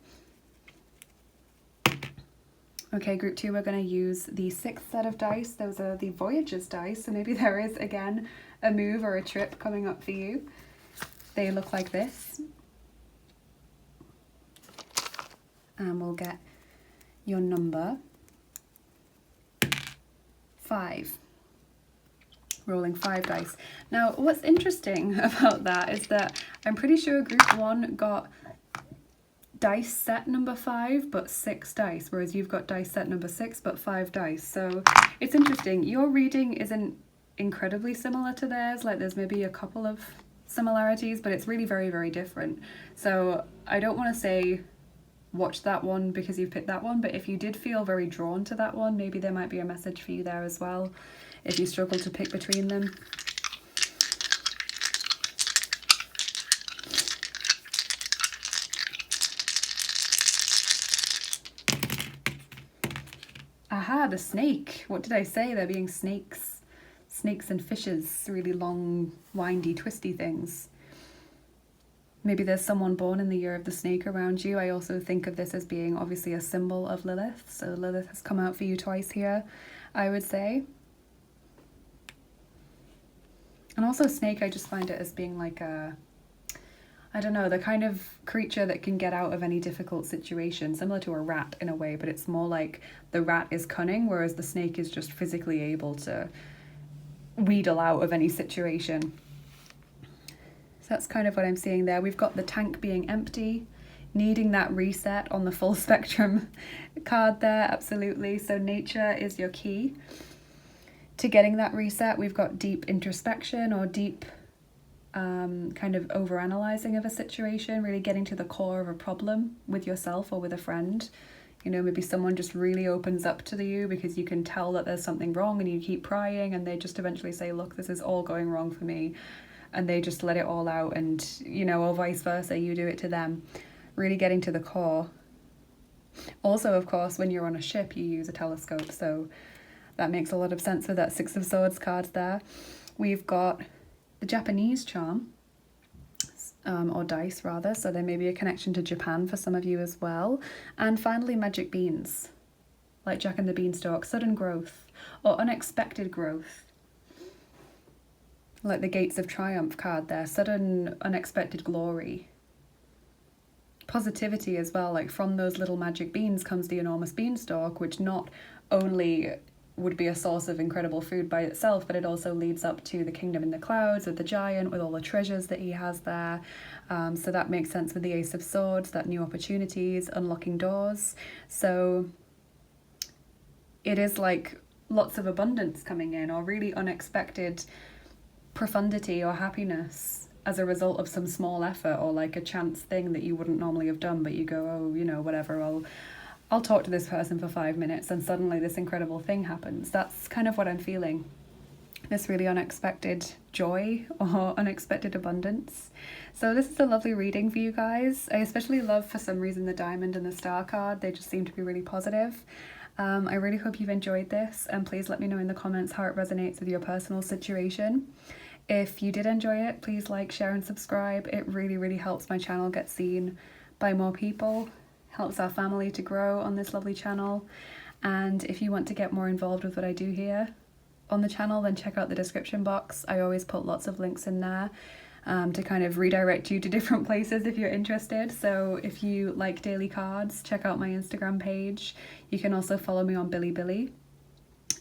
Okay, group 2, we're going to use the 6th set of dice. Those are the Voyager's dice. So maybe there is, again, a move or a trip coming up for you. They look like this. and we'll get your number 5. Rolling 5 dice. Now, what's interesting about that is that I'm pretty sure group 1 got dice set number 5 but 6 dice, whereas you've got dice set number 6 but 5 dice. So it's interesting. Your reading isn't incredibly similar to theirs. Like, there's maybe a couple of similarities, but it's really very, very different. So I don't want to say watch that one because you've picked that one, but if you did feel very drawn to that one, maybe there might be a message for you there as well if you struggle to pick between them. Aha, the snake. What did I say? They're being snakes. Snakes and fishes, really long, windy, twisty things. Maybe there's someone born in the year of the snake around you. I also think of this as being obviously a symbol of Lilith. So Lilith has come out for you twice here, I would say. And also snake, I just find it as being like a, I don't know, the kind of creature that can get out of any difficult situation, similar to a rat in a way, but it's more like the rat is cunning, whereas the snake is just physically able to wheedle out of any situation. So that's kind of what I'm seeing there. We've got the tank being empty, needing that reset on the full spectrum card there, absolutely. So nature is your key to getting that reset. We've got deep introspection or deep kind of overanalyzing of a situation, really getting to the core of a problem with yourself or with a friend. You know, maybe someone just really opens up to you because you can tell that there's something wrong and you keep prying, and they just eventually say, look, this is all going wrong for me. And they just let it all out, and, you know, or vice versa, you do it to them. Really getting to the core. Also, of course, when you're on a ship, you use a telescope, so that makes a lot of sense with that 6 of Swords card there. We've got the Japanese charm, or dice rather, so there may be a connection to Japan for some of you as well. And finally, magic beans, like Jack and the Beanstalk, sudden growth or unexpected growth. Like the Gates of Triumph card there, sudden unexpected glory. Positivity as well, like from those little magic beans comes the enormous beanstalk, which not only would be a source of incredible food by itself, but it also leads up to the kingdom in the clouds with the giant, with all the treasures that he has there. So that makes sense with the Ace of Swords, that new opportunities, unlocking doors. So it is like lots of abundance coming in, or really unexpected profundity or happiness as a result of some small effort, or like a chance thing that you wouldn't normally have done, but you go, oh, you know, whatever, I'll talk to this person for 5 minutes and suddenly this incredible thing happens. That's kind of what I'm feeling. This really unexpected joy or unexpected abundance. So this is a lovely reading for you guys. I especially love, for some reason, the diamond and the star card. They just seem to be really positive. I really hope you've enjoyed this, and please let me know in the comments how it resonates with your personal situation. If you did enjoy it, please like, share and subscribe. It really, really helps my channel get seen by more people, helps our family to grow on this lovely channel. And if you want to get more involved with what I do here on the channel, then check out the description box. I always put lots of links in there to kind of redirect you to different places if you're interested. So if you like daily cards, check out my Instagram page. You can also follow me on Bilibili.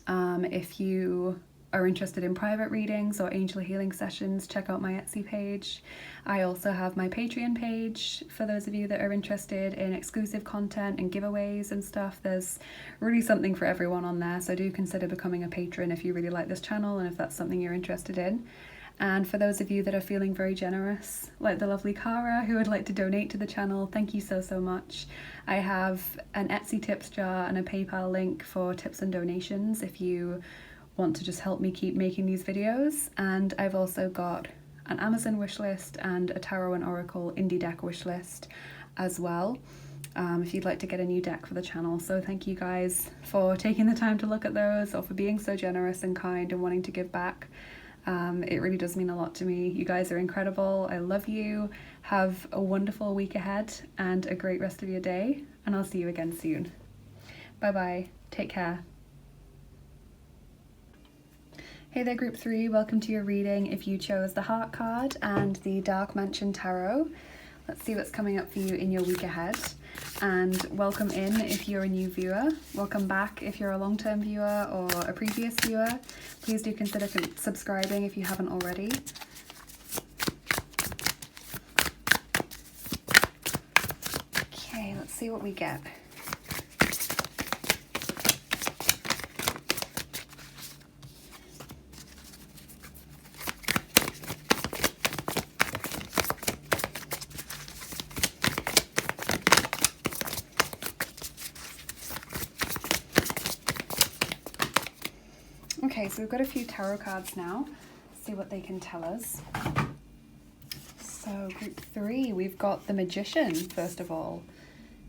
If you are interested in private readings or angel healing sessions, check out my Etsy page. I also have my Patreon page for those of you that are interested in exclusive content and giveaways and stuff. There's really something for everyone on there, so do consider becoming a patron if you really like this channel and if that's something you're interested in. And for those of you that are feeling very generous, like the lovely Cara, who would like to donate to the channel, thank you so, so much. I have an Etsy tips jar and a PayPal link for tips and donations if you want to just help me keep making these videos. And I've also got an Amazon wishlist and a Tarot and Oracle indie deck wishlist as well, if you'd like to get a new deck for the channel. So thank you guys for taking the time to look at those, or for being so generous and kind and wanting to give back. It really does mean a lot to me. You guys are incredible. I love you. Have a wonderful week ahead and a great rest of your day, and I'll see you again soon. Bye bye. Take care. Hey there, group 3, welcome to your reading if you chose the Heart card and the Dark Mansion Tarot. Let's see what's coming up for you in your week ahead. and welcome in if you're a new viewer. Welcome back if you're a long-term viewer or a previous viewer. Please do consider subscribing if you haven't already. Okay, let's see what we get. Okay, so we've got a few tarot cards now. Let's see what they can tell us. So group 3, we've got the Magician, first of all.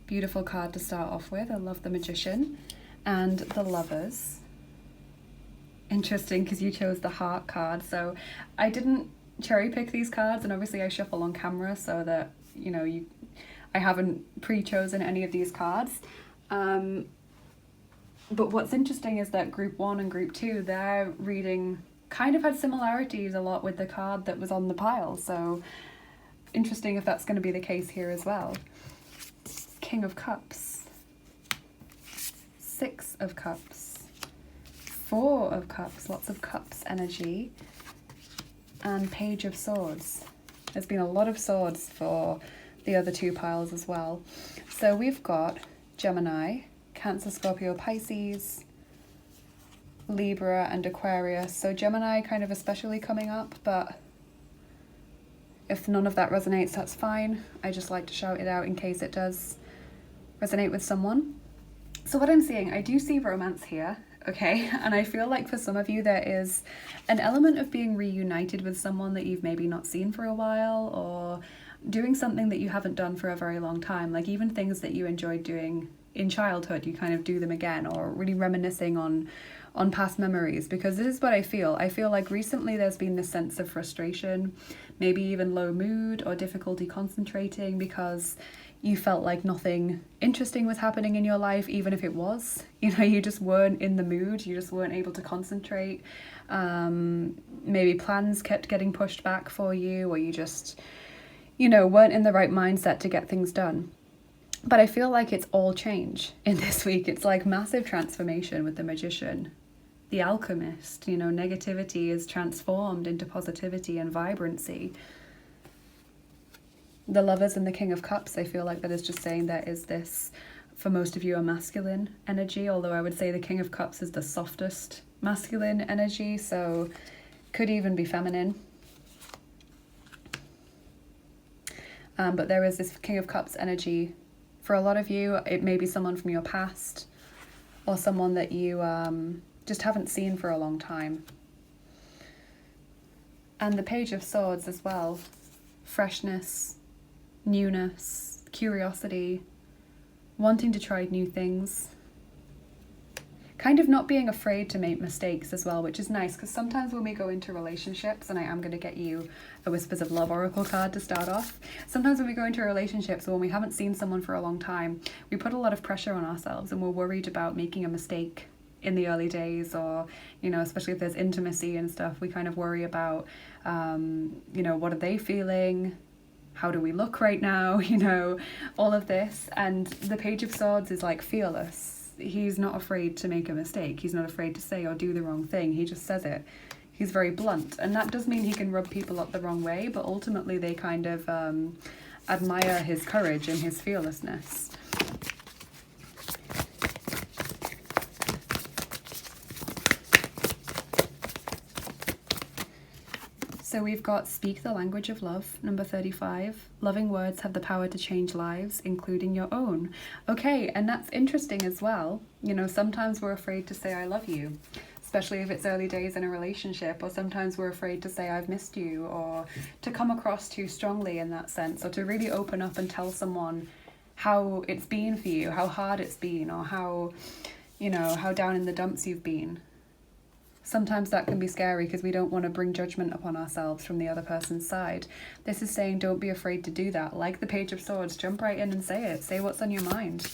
Beautiful card to start off with. I love the Magician. And the Lovers. Interesting, because you chose the Heart card. So I didn't cherry pick these cards, and obviously I shuffle on camera so that, you know, I haven't pre-chosen any of these cards. But what's interesting is that group 1 and group 2, their reading kind of had similarities a lot with the card that was on the pile. So interesting if that's going to be the case here as well. King of Cups, 6 of Cups, 4 of Cups, lots of Cups energy, and Page of Swords. There's been a lot of swords for the other 2 piles as well. So we've got Gemini, Cancer, Scorpio, Pisces, Libra, and Aquarius. So Gemini kind of especially coming up, but if none of that resonates, that's fine. I just like to shout it out in case it does resonate with someone. So what I'm seeing, I do see romance here, okay? And I feel like for some of you there is an element of being reunited with someone that you've maybe not seen for a while, or doing something that you haven't done for a very long time. Like even things that you enjoyed doing in childhood, you kind of do them again, or really reminiscing on past memories, because this is what I feel. I feel like recently there's been this sense of frustration, maybe even low mood or difficulty concentrating because you felt like nothing interesting was happening in your life, even if it was. You know, you just weren't in the mood, you just weren't able to concentrate. Maybe plans kept getting pushed back for you, or you just, you know, weren't in the right mindset to get things done. But I feel like it's all change in this week. It's like massive transformation with the Magician. The Alchemist, you know, negativity is transformed into positivity and vibrancy. The Lovers and the King of Cups, I feel like that is just saying there is this, for most of you, a masculine energy, although I would say the King of Cups is the softest masculine energy, so could even be feminine. But there is this King of Cups energy. For a lot of you, it may be someone from your past, or someone that you just haven't seen for a long time. And the Page of Swords as well. Freshness, newness, curiosity, wanting to try new things. Kind of not being afraid to make mistakes as well, which is nice, because sometimes when we go into relationships, and I am going to get you a Whispers of Love Oracle card to start off, sometimes when we go into relationships, or when we haven't seen someone for a long time, we put a lot of pressure on ourselves, and we're worried about making a mistake in the early days, or, you know, especially if there's intimacy and stuff, we kind of worry about, you know, what are they feeling? How do we look right now? You know, all of this. And the Page of Swords is like fearless. He's not afraid to make a mistake. He's not afraid to say or do the wrong thing. He just says it. He's very blunt. And that does mean he can rub people up the wrong way, but ultimately they kind of admire his courage and his fearlessness. So we've got Speak the Language of Love, number 35. Loving words have the power to change lives, including your own. Okay, and that's interesting as well. You know, sometimes we're afraid to say I love you, especially if it's early days in a relationship, or sometimes we're afraid to say I've missed you, or to come across too strongly in that sense, or to really open up and tell someone how it's been for you, how hard it's been, or how, you know, how down in the dumps you've been. Sometimes that can be scary because we don't want to bring judgment upon ourselves from the other person's side. This is saying don't be afraid to do that. Like the Page of Swords, jump right in and say it. Say what's on your mind.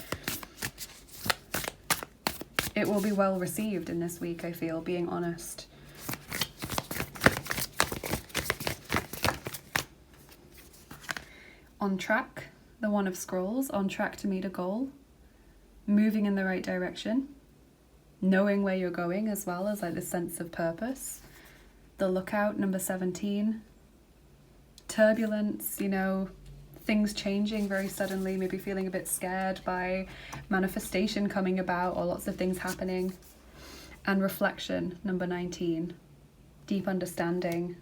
It will be well received in this week, I feel, being honest. On Track, the One of Scrolls, on track to meet a goal, moving in the right direction, knowing where you're going as well as like this sense of purpose. The Lookout, number 17, turbulence, you know, things changing very suddenly, maybe feeling a bit scared by manifestation coming about or lots of things happening. And reflection, number 19, deep understanding,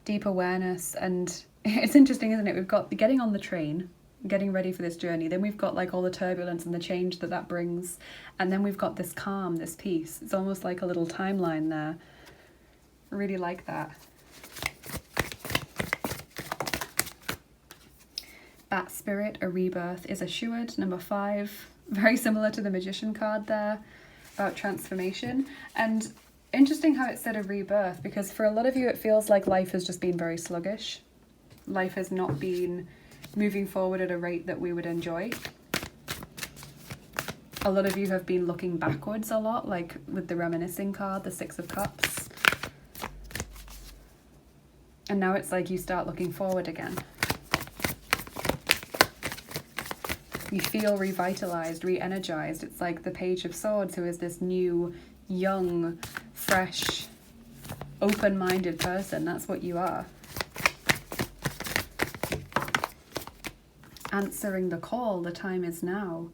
deep awareness. And it's interesting, isn't it? We've got getting on the train, getting ready for this journey. Then we've got like all the turbulence and the change that that brings. And then we've got this calm, this peace. It's almost like a little timeline there. I really like that. Bat Spirit, a rebirth, is assured, number 5. Very similar to the Magician card there, about transformation. And interesting how it said a rebirth, because for a lot of you it feels like life has just been very sluggish. Life has not been moving forward at a rate that we would enjoy. A lot of you have been looking backwards a lot, like with the reminiscing card, the 6 of Cups. And now it's like you start looking forward again. You feel revitalized, re-energized. It's like the Page of Swords, who is this new, young, fresh, open-minded person. That's what you are. Answering the call, the time is now.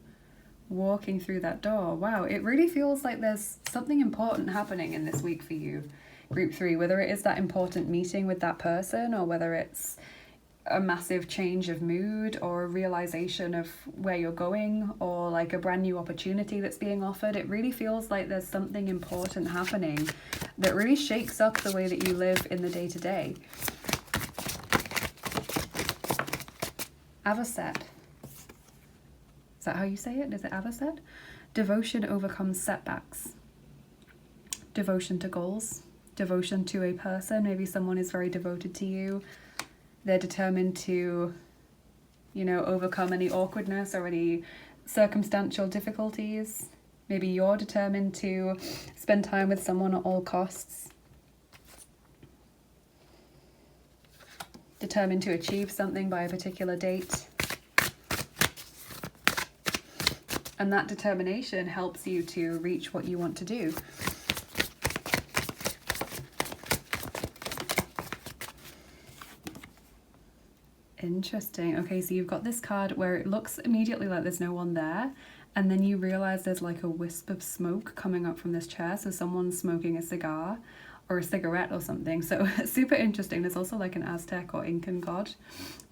Walking through that door. Wow, it really feels like there's something important happening in this week for you, Group 3, whether it is that important meeting with that person, or whether it's a massive change of mood, or a realization of where you're going, or like a brand new opportunity that's being offered. It really feels like there's something important happening that really shakes up the way that you live in the day-to-day. Avocet. Is that how you say it? Is it Avocet? Devotion overcomes setbacks. Devotion to goals. Devotion to a person. Maybe someone is very devoted to you. They're determined to, you know, overcome any awkwardness or any circumstantial difficulties. Maybe you're determined to spend time with someone at all costs. Determined to achieve something by a particular date. And that determination helps you to reach what you want to do. Interesting. Okay, so you've got this card where it looks immediately like there's no one there, and then you realize there's like a wisp of smoke coming up from this chair, so someone's smoking a cigar or a cigarette or something. So super interesting. There's also like an Aztec or Incan god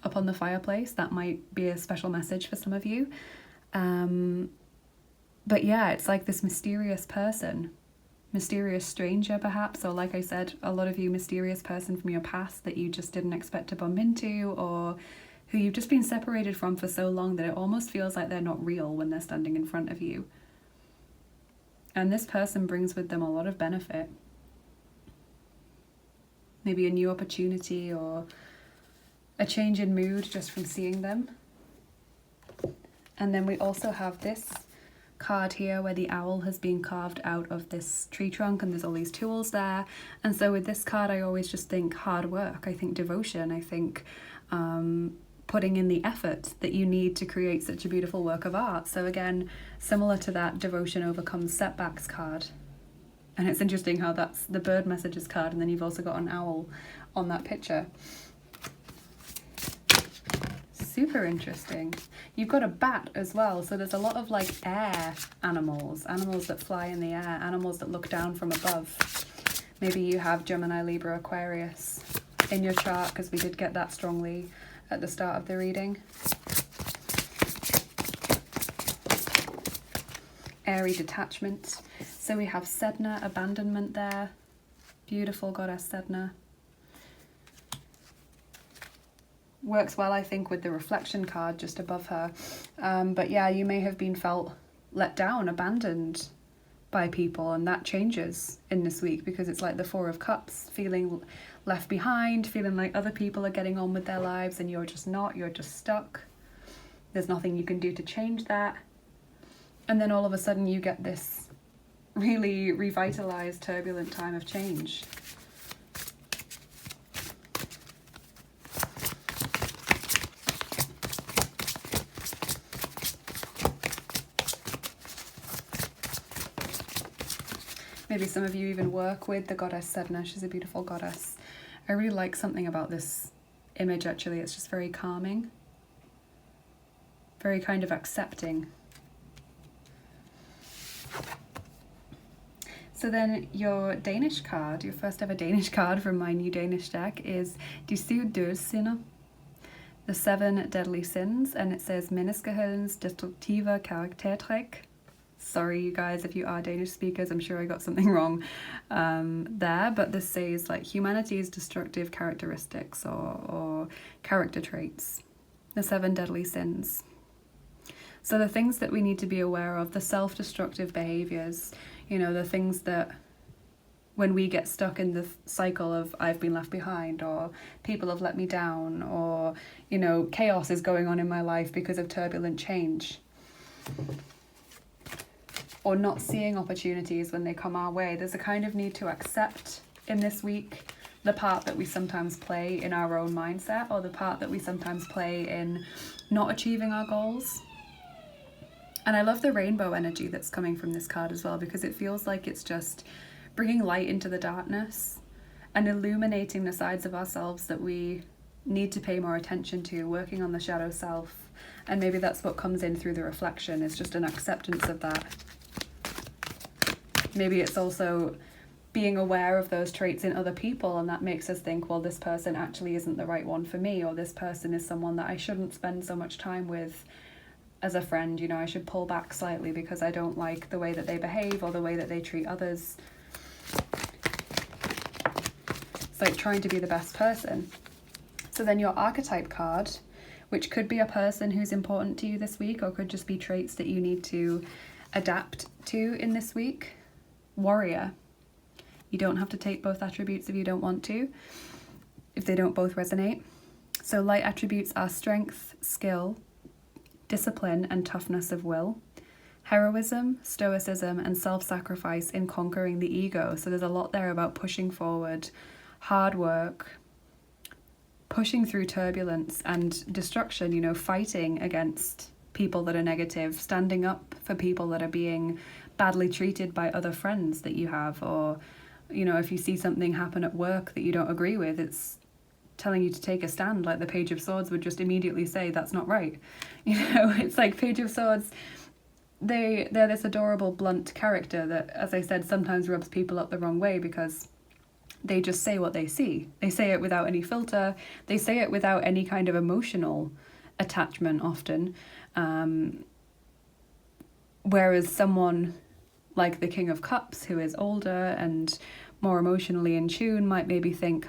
up on the fireplace. That might be a special message for some of you. But yeah, it's like this mysterious person, mysterious stranger perhaps, or like I said, a lot of you, mysterious person from your past that you just didn't expect to bump into, or who you've just been separated from for so long that it almost feels like they're not real when they're standing in front of you. And this person brings with them a lot of benefit. Maybe a new opportunity or a change in mood just from seeing them. And then we also have this card here where the owl has been carved out of this tree trunk, and there's all these tools there. And so with this card I always just think hard work, I think devotion, I think putting in the effort that you need to create such a beautiful work of art. So again, similar to that devotion overcomes setbacks card. And it's interesting how that's the bird messages card, and then you've also got an owl on that picture. Super interesting. You've got a bat as well, so there's a lot of like air animals, animals that fly in the air, animals that look down from above. Maybe you have Gemini, Libra, Aquarius in your chart, because we did get that strongly at the start of the reading. Airy detachment. So we have Sedna, abandonment there. Beautiful goddess Sedna. Works well, I think, with the reflection card just above her. But yeah, you may have been felt let down, abandoned by people, and that changes in this week because it's like the 4 of Cups, feeling left behind, feeling like other people are getting on with their lives and you're just not, you're just stuck. There's nothing you can do to change that. And then all of a sudden you get this really revitalized, turbulent time of change. Maybe some of you even work with the goddess Sedna. She's a beautiful goddess. I really like something about this image, actually. It's just very calming. Very kind of accepting. So then your Danish card, your first ever Danish card from my new Danish deck is De Syv Dødssynder, the 7 deadly sins, and it says Menneskehedens destruktive karaktertræk. Sorry you guys if you are Danish speakers, I'm sure I got something wrong there, but this says like humanity's destructive characteristics or character traits, the 7 deadly sins. So the things that we need to be aware of, the self-destructive behaviors, you know, the things that when we get stuck in the cycle of I've been left behind, or people have let me down, or, you know, chaos is going on in my life because of turbulent change, or not seeing opportunities when they come our way. There's a kind of need to accept in this week the part that we sometimes play in our own mindset, or the part that we sometimes play in not achieving our goals. And I love the rainbow energy that's coming from this card as well, because it feels like it's just bringing light into the darkness and illuminating the sides of ourselves that we need to pay more attention to, working on the shadow self. And maybe that's what comes in through the reflection, is just an acceptance of that. Maybe it's also being aware of those traits in other people, and that makes us think, well, this person actually isn't the right one for me, or this person is someone that I shouldn't spend so much time with as a friend. You know, I should pull back slightly because I don't like the way that they behave or the way that they treat others. It's like trying to be the best person. So then your archetype card, which could be a person who's important to you this week, or could just be traits that you need to adapt to in this week. Warrior. You don't have to take both attributes if you don't want to, if they don't both resonate. So light attributes are strength, skill, discipline and toughness of will, heroism, stoicism and self-sacrifice in conquering the ego. So there's a lot there about pushing forward, hard work, pushing through turbulence and destruction, you know, fighting against people that are negative, standing up for people that are being badly treated by other friends that you have, or, you know, if you see something happen at work that you don't agree with, it's telling you to take a stand. Like the Page of Swords would just immediately say that's not right. You know, it's like Page of Swords, they're this adorable blunt character that, as I said, sometimes rubs people up the wrong way because they just say what they see. They say it without any filter. They say it without any kind of emotional attachment often. Whereas someone like the King of Cups, who is older and more emotionally in tune, might maybe think,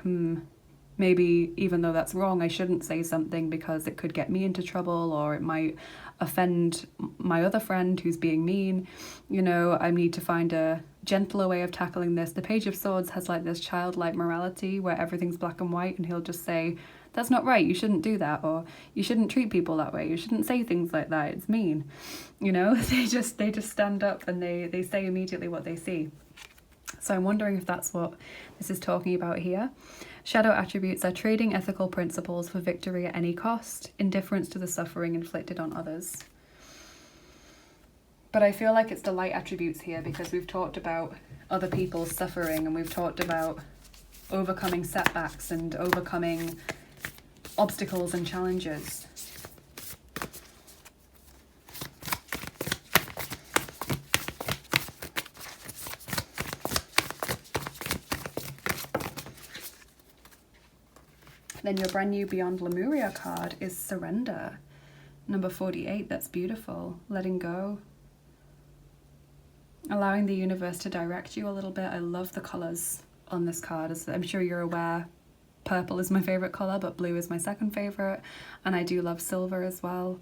maybe even though that's wrong, I shouldn't say something because it could get me into trouble, or it might offend my other friend who's being mean. You know, I need to find a gentler way of tackling this. The Page of Swords has like this childlike morality where everything's black and white, and he'll just say, that's not right, you shouldn't do that, or you shouldn't treat people that way, you shouldn't say things like that, it's mean. You know, they just stand up and they say immediately what they see. So I'm wondering if that's what this is talking about here. Shadow attributes are trading ethical principles for victory at any cost, indifference to the suffering inflicted on others. But I feel like it's the light attributes here, because we've talked about other people's suffering, and we've talked about overcoming setbacks and overcoming obstacles and challenges. Then your brand new Beyond Lemuria card is Surrender. Number 48, that's beautiful. Letting go. Allowing the universe to direct you a little bit. I love the colours on this card. As I'm sure you're aware, purple is my favourite colour, but blue is my second favourite. And I do love silver as well.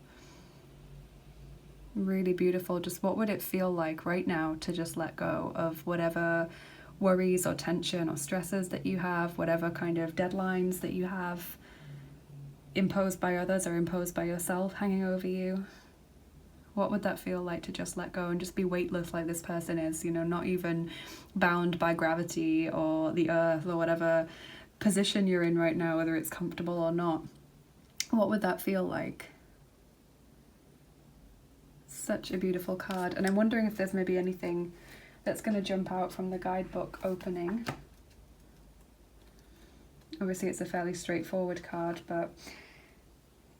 Really beautiful. Just what would it feel like right now to just let go of whatever worries or tension or stresses that you have, whatever kind of deadlines that you have imposed by others or imposed by yourself hanging over you. What would that feel like to just let go and just be weightless like this person is, you know, not even bound by gravity or the earth or whatever position you're in right now, whether it's comfortable or not. What would that feel like? Such a beautiful card. And I'm wondering if there's maybe anything that's going to jump out from the guidebook opening. Obviously it's a fairly straightforward card, but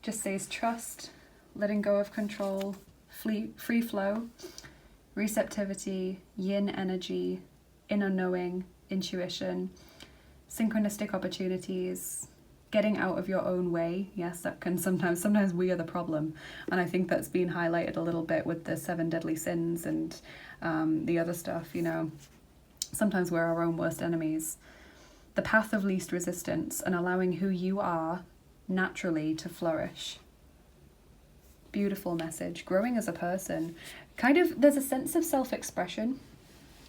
just says trust, letting go of control, free flow, receptivity, yin energy, inner knowing, intuition, synchronistic opportunities, getting out of your own way. Yes, that can sometimes we are the problem, and I think that's been highlighted a little bit with the 7 deadly sins and the other stuff, you know. Sometimes we're our own worst enemies. The path of least resistance, and allowing who you are naturally to flourish. Beautiful message. Growing as a person. Kind of, there's a sense of self-expression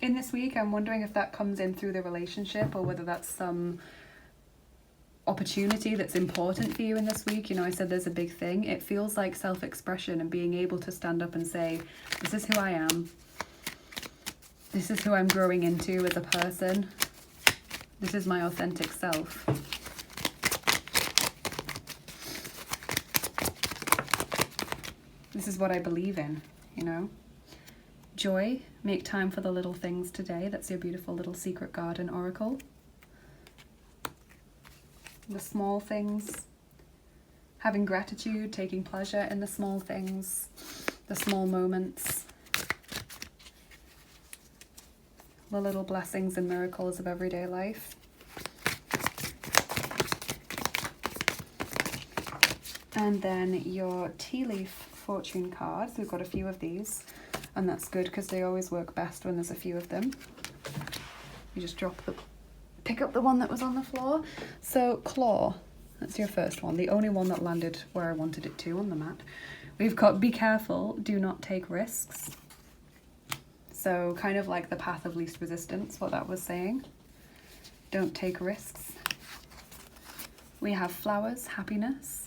in this week. I'm wondering if that comes in through the relationship, or whether that's some opportunity that's important for you in this week. You know, I said there's a big thing. It feels like self-expression and being able to stand up and say, this is who I am. This is who I'm growing into as a person. This is my authentic self. This is what I believe in, you know. Joy, make time for the little things today. That's your beautiful little secret garden oracle. The small things. Having gratitude, taking pleasure in the small things, the small moments. The little blessings and miracles of everyday life. And then your tea leaf fortune cards. We've got a few of these, and that's good because they always work best when there's a few of them. You just pick up the one that was on the floor. So claw, that's your first one, the only one that landed where I wanted it to on the mat. We've got be careful, do not take risks. So kind of like the path of least resistance, what that was saying. Don't take risks. We have flowers, happiness.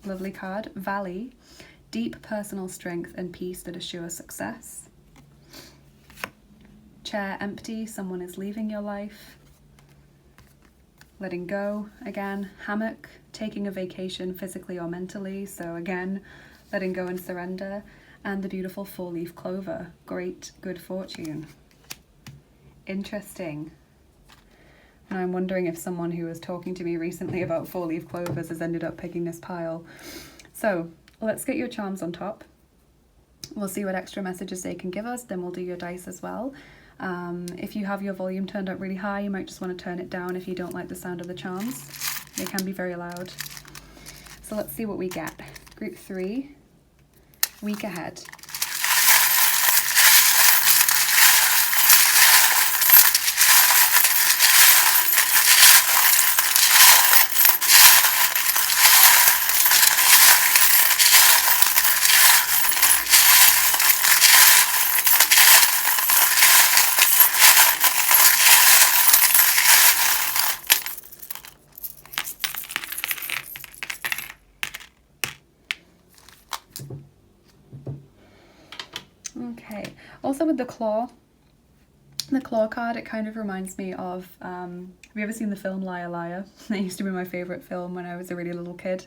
Lovely card. Valley, deep personal strength and peace that assure success. Chair empty, someone is leaving your life. Letting go, again. Hammock, taking a vacation physically or mentally. So again, letting go and surrender. And the beautiful 4-leaf clover, great good fortune. Interesting. And I'm wondering if someone who was talking to me recently about 4-leaf clovers has ended up picking this pile. So let's get your charms on top. We'll see what extra messages they can give us, then we'll do your dice as well. If you have your volume turned up really high, you might just want to turn it down if you don't like the sound of the charms. They can be very loud. So let's see what we get. Group 3. Week ahead. Okay, also with the claw card, it kind of reminds me of, have you ever seen the film Liar Liar? That used to be my favourite film when I was a really little kid,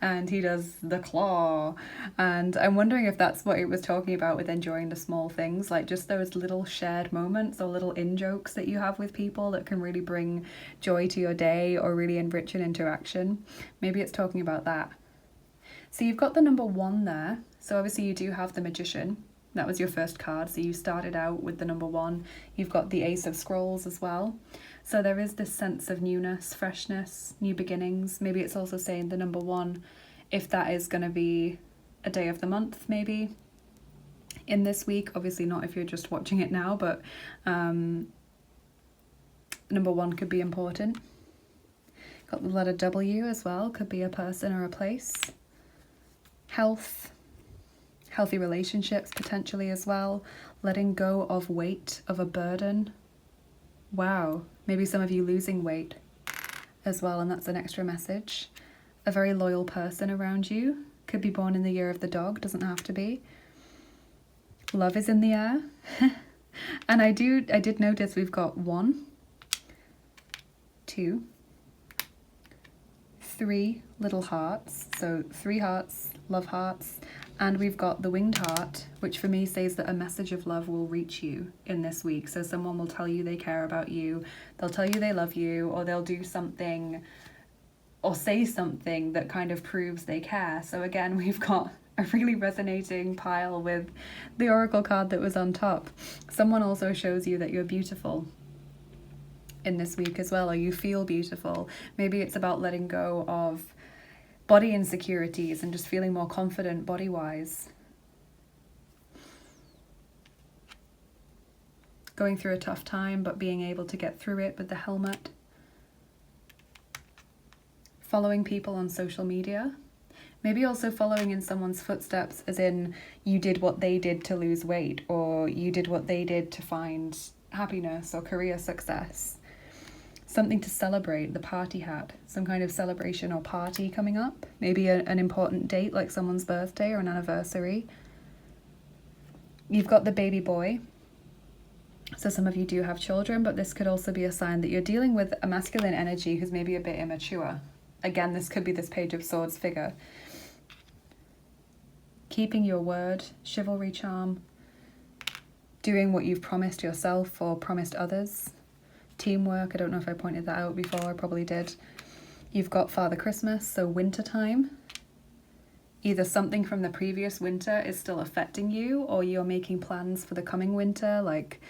and he does the claw, and I'm wondering if that's what it was talking about with enjoying the small things, like just those little shared moments or little in-jokes that you have with people that can really bring joy to your day or really enrich an interaction. Maybe it's talking about that. So you've got the number 1 there, so obviously you do have the Magician. That was your first card, so you started out with the number 1. You've got the Ace of Scrolls as well. So there is this sense of newness, freshness, new beginnings. Maybe it's also saying the number 1, if that is going to be a day of the month, maybe. In this week, obviously not if you're just watching it now, but number 1 could be important. Got the letter W as well, could be a person or a place. Health. Healthy relationships potentially as well. Letting go of weight, of a burden. Wow, maybe some of you losing weight as well, and that's an extra message. A very loyal person around you. Could be born in the year of the dog, doesn't have to be. Love is in the air. And I did notice we've got 1, 2, 3 little hearts. So 3 hearts, love hearts. And we've got the Winged Heart, which for me says that a message of love will reach you in this week. So someone will tell you they care about you, they'll tell you they love you, or they'll do something or say something that kind of proves they care. So again, we've got a really resonating pile with the Oracle card that was on top. Someone also shows you that you're beautiful in this week as well, or you feel beautiful. Maybe it's about letting go of body insecurities and just feeling more confident body-wise. Going through a tough time, but being able to get through it with the Helmet. Following people on social media. Maybe also following in someone's footsteps, as in you did what they did to lose weight, or you did what they did to find happiness or career success. Something to celebrate, the party hat, some kind of celebration or party coming up. Maybe an important date like someone's birthday or an anniversary. You've got the baby boy. So some of you do have children, but this could also be a sign that you're dealing with a masculine energy who's maybe a bit immature. Again, this could be this Page of Swords figure. Keeping your word, chivalry charm. Doing what you've promised yourself or promised others. Teamwork, I don't know if I pointed that out before, I probably did. You've got Father Christmas, so winter time. Either something from the previous winter is still affecting you, or you're making plans for the coming winter, like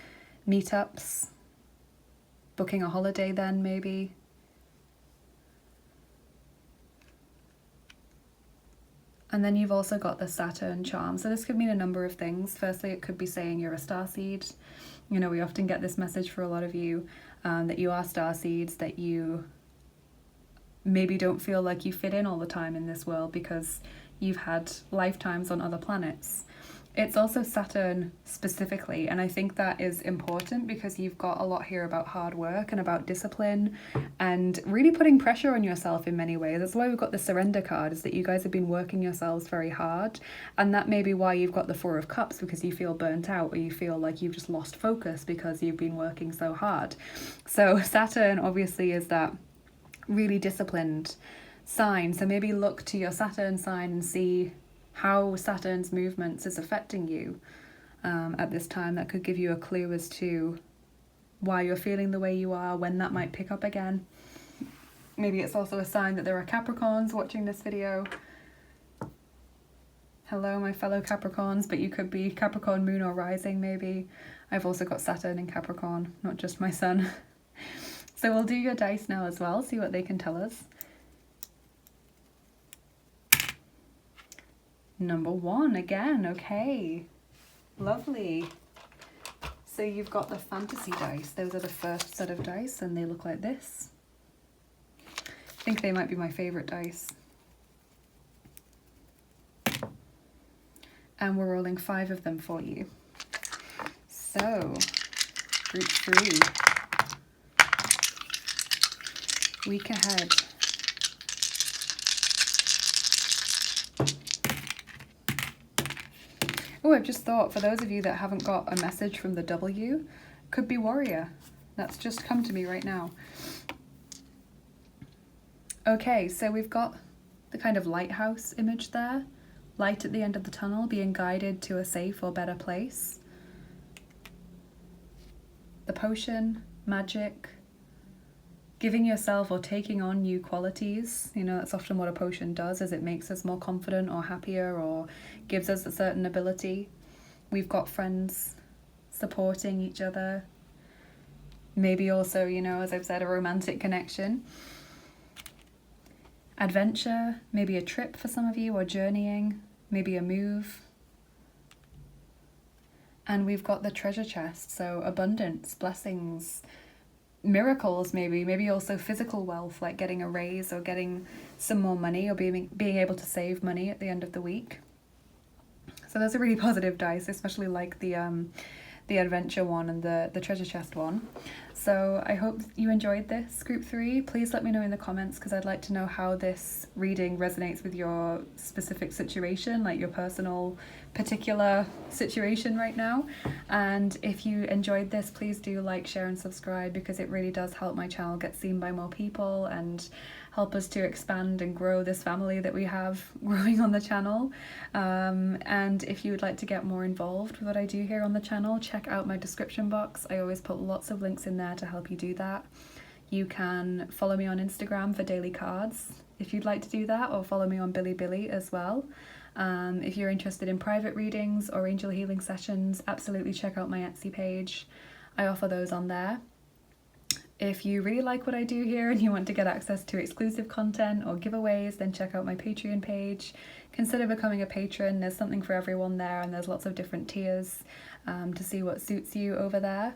meetups, booking a holiday then maybe. And then you've also got the Saturn charm. So this could mean a number of things. Firstly, it could be saying you're a starseed. You know, we often get this message for a lot of you, that you are starseeds, that you maybe don't feel like you fit in all the time in this world because you've had lifetimes on other planets. It's also Saturn specifically, and I think that is important because you've got a lot here about hard work and about discipline and really putting pressure on yourself in many ways. That's why we've got the Surrender card, is that you guys have been working yourselves very hard, and that may be why you've got the Four of Cups, because you feel burnt out or you feel like you've just lost focus because you've been working so hard. So Saturn obviously is that really disciplined sign, so maybe look to your Saturn sign and see how Saturn's movements is affecting you at this time. That could give you a clue as to why you're feeling the way you are, when that might pick up again. Maybe it's also a sign that there are Capricorns watching this video. Hello, my fellow Capricorns, but you could be Capricorn moon or rising maybe. I've also got Saturn in Capricorn, not just my sun. So we'll do your dice now as well, see what they can tell us. Number 1 again, okay. Lovely. So you've got the fantasy dice. Those are the first set of dice and they look like this. I think they might be my favorite dice. And we're rolling 5 of them for you. So, group 3. Week ahead. Oh, I've just thought, for those of you that haven't got a message from the W, could be warrior. That's just come to me right now. Okay, so we've got the kind of lighthouse image there. Light at the end of the tunnel, being guided to a safe or better place. The potion, magic, giving yourself or taking on new qualities. You know, that's often what a potion does, is it makes us more confident or happier or gives us a certain ability. We've got friends supporting each other. Maybe also, you know, as I've said, a romantic connection. Adventure, maybe a trip for some of you, or journeying, maybe a move. And we've got the treasure chest, so abundance, blessings, miracles, maybe also physical wealth, like getting a raise or getting some more money, or being able to save money at the end of the week. So those are really positive dice, especially like the adventure one and the treasure chest one. So I hope you enjoyed this, group 3. Please let me know in the comments, because I'd like to know how this reading resonates with your specific situation, like your personal particular situation right now. And if you enjoyed this, please do like, share and subscribe, because it really does help my channel get seen by more people and help us to expand and grow this family that we have growing on the channel. And if you would like to get more involved with what I do here on the channel, check out my description box. I always put lots of links in there to help you do that. You can follow me on Instagram for daily cards if you'd like to do that, or follow me on Bilibili as well. If you're interested in private readings or angel healing sessions, absolutely check out my Etsy page. I offer those on there. If you really like what I do here and you want to get access to exclusive content or giveaways, then check out my Patreon page. Consider becoming a patron. There's something for everyone there, and there's lots of different tiers to see what suits you over there.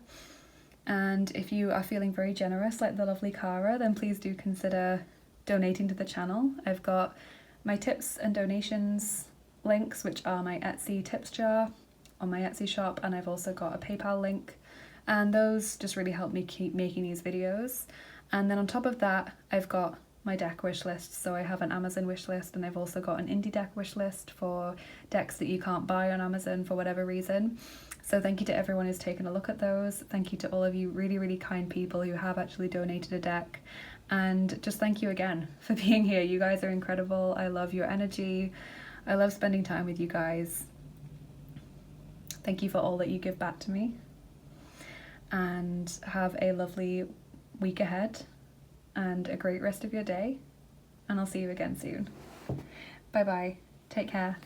And if you are feeling very generous like the lovely Cara, then please do consider donating to the channel. I've got my tips and donations links, which are my Etsy tips jar on my Etsy shop, and I've also got a PayPal link, and those just really help me keep making these videos. And then on top of that, I've got my deck wish list. So I have an Amazon wish list, and I've also got an indie deck wish list for decks that you can't buy on Amazon for whatever reason. So thank you to everyone who's taken a look at those. Thank you to all of you really, really kind people who have actually donated a deck. And just thank you again for being here. You guys are incredible. I love your energy. I love spending time with you guys. Thank you for all that you give back to me. And have a lovely week ahead and a great rest of your day. And I'll see you again soon. Bye bye. Take care.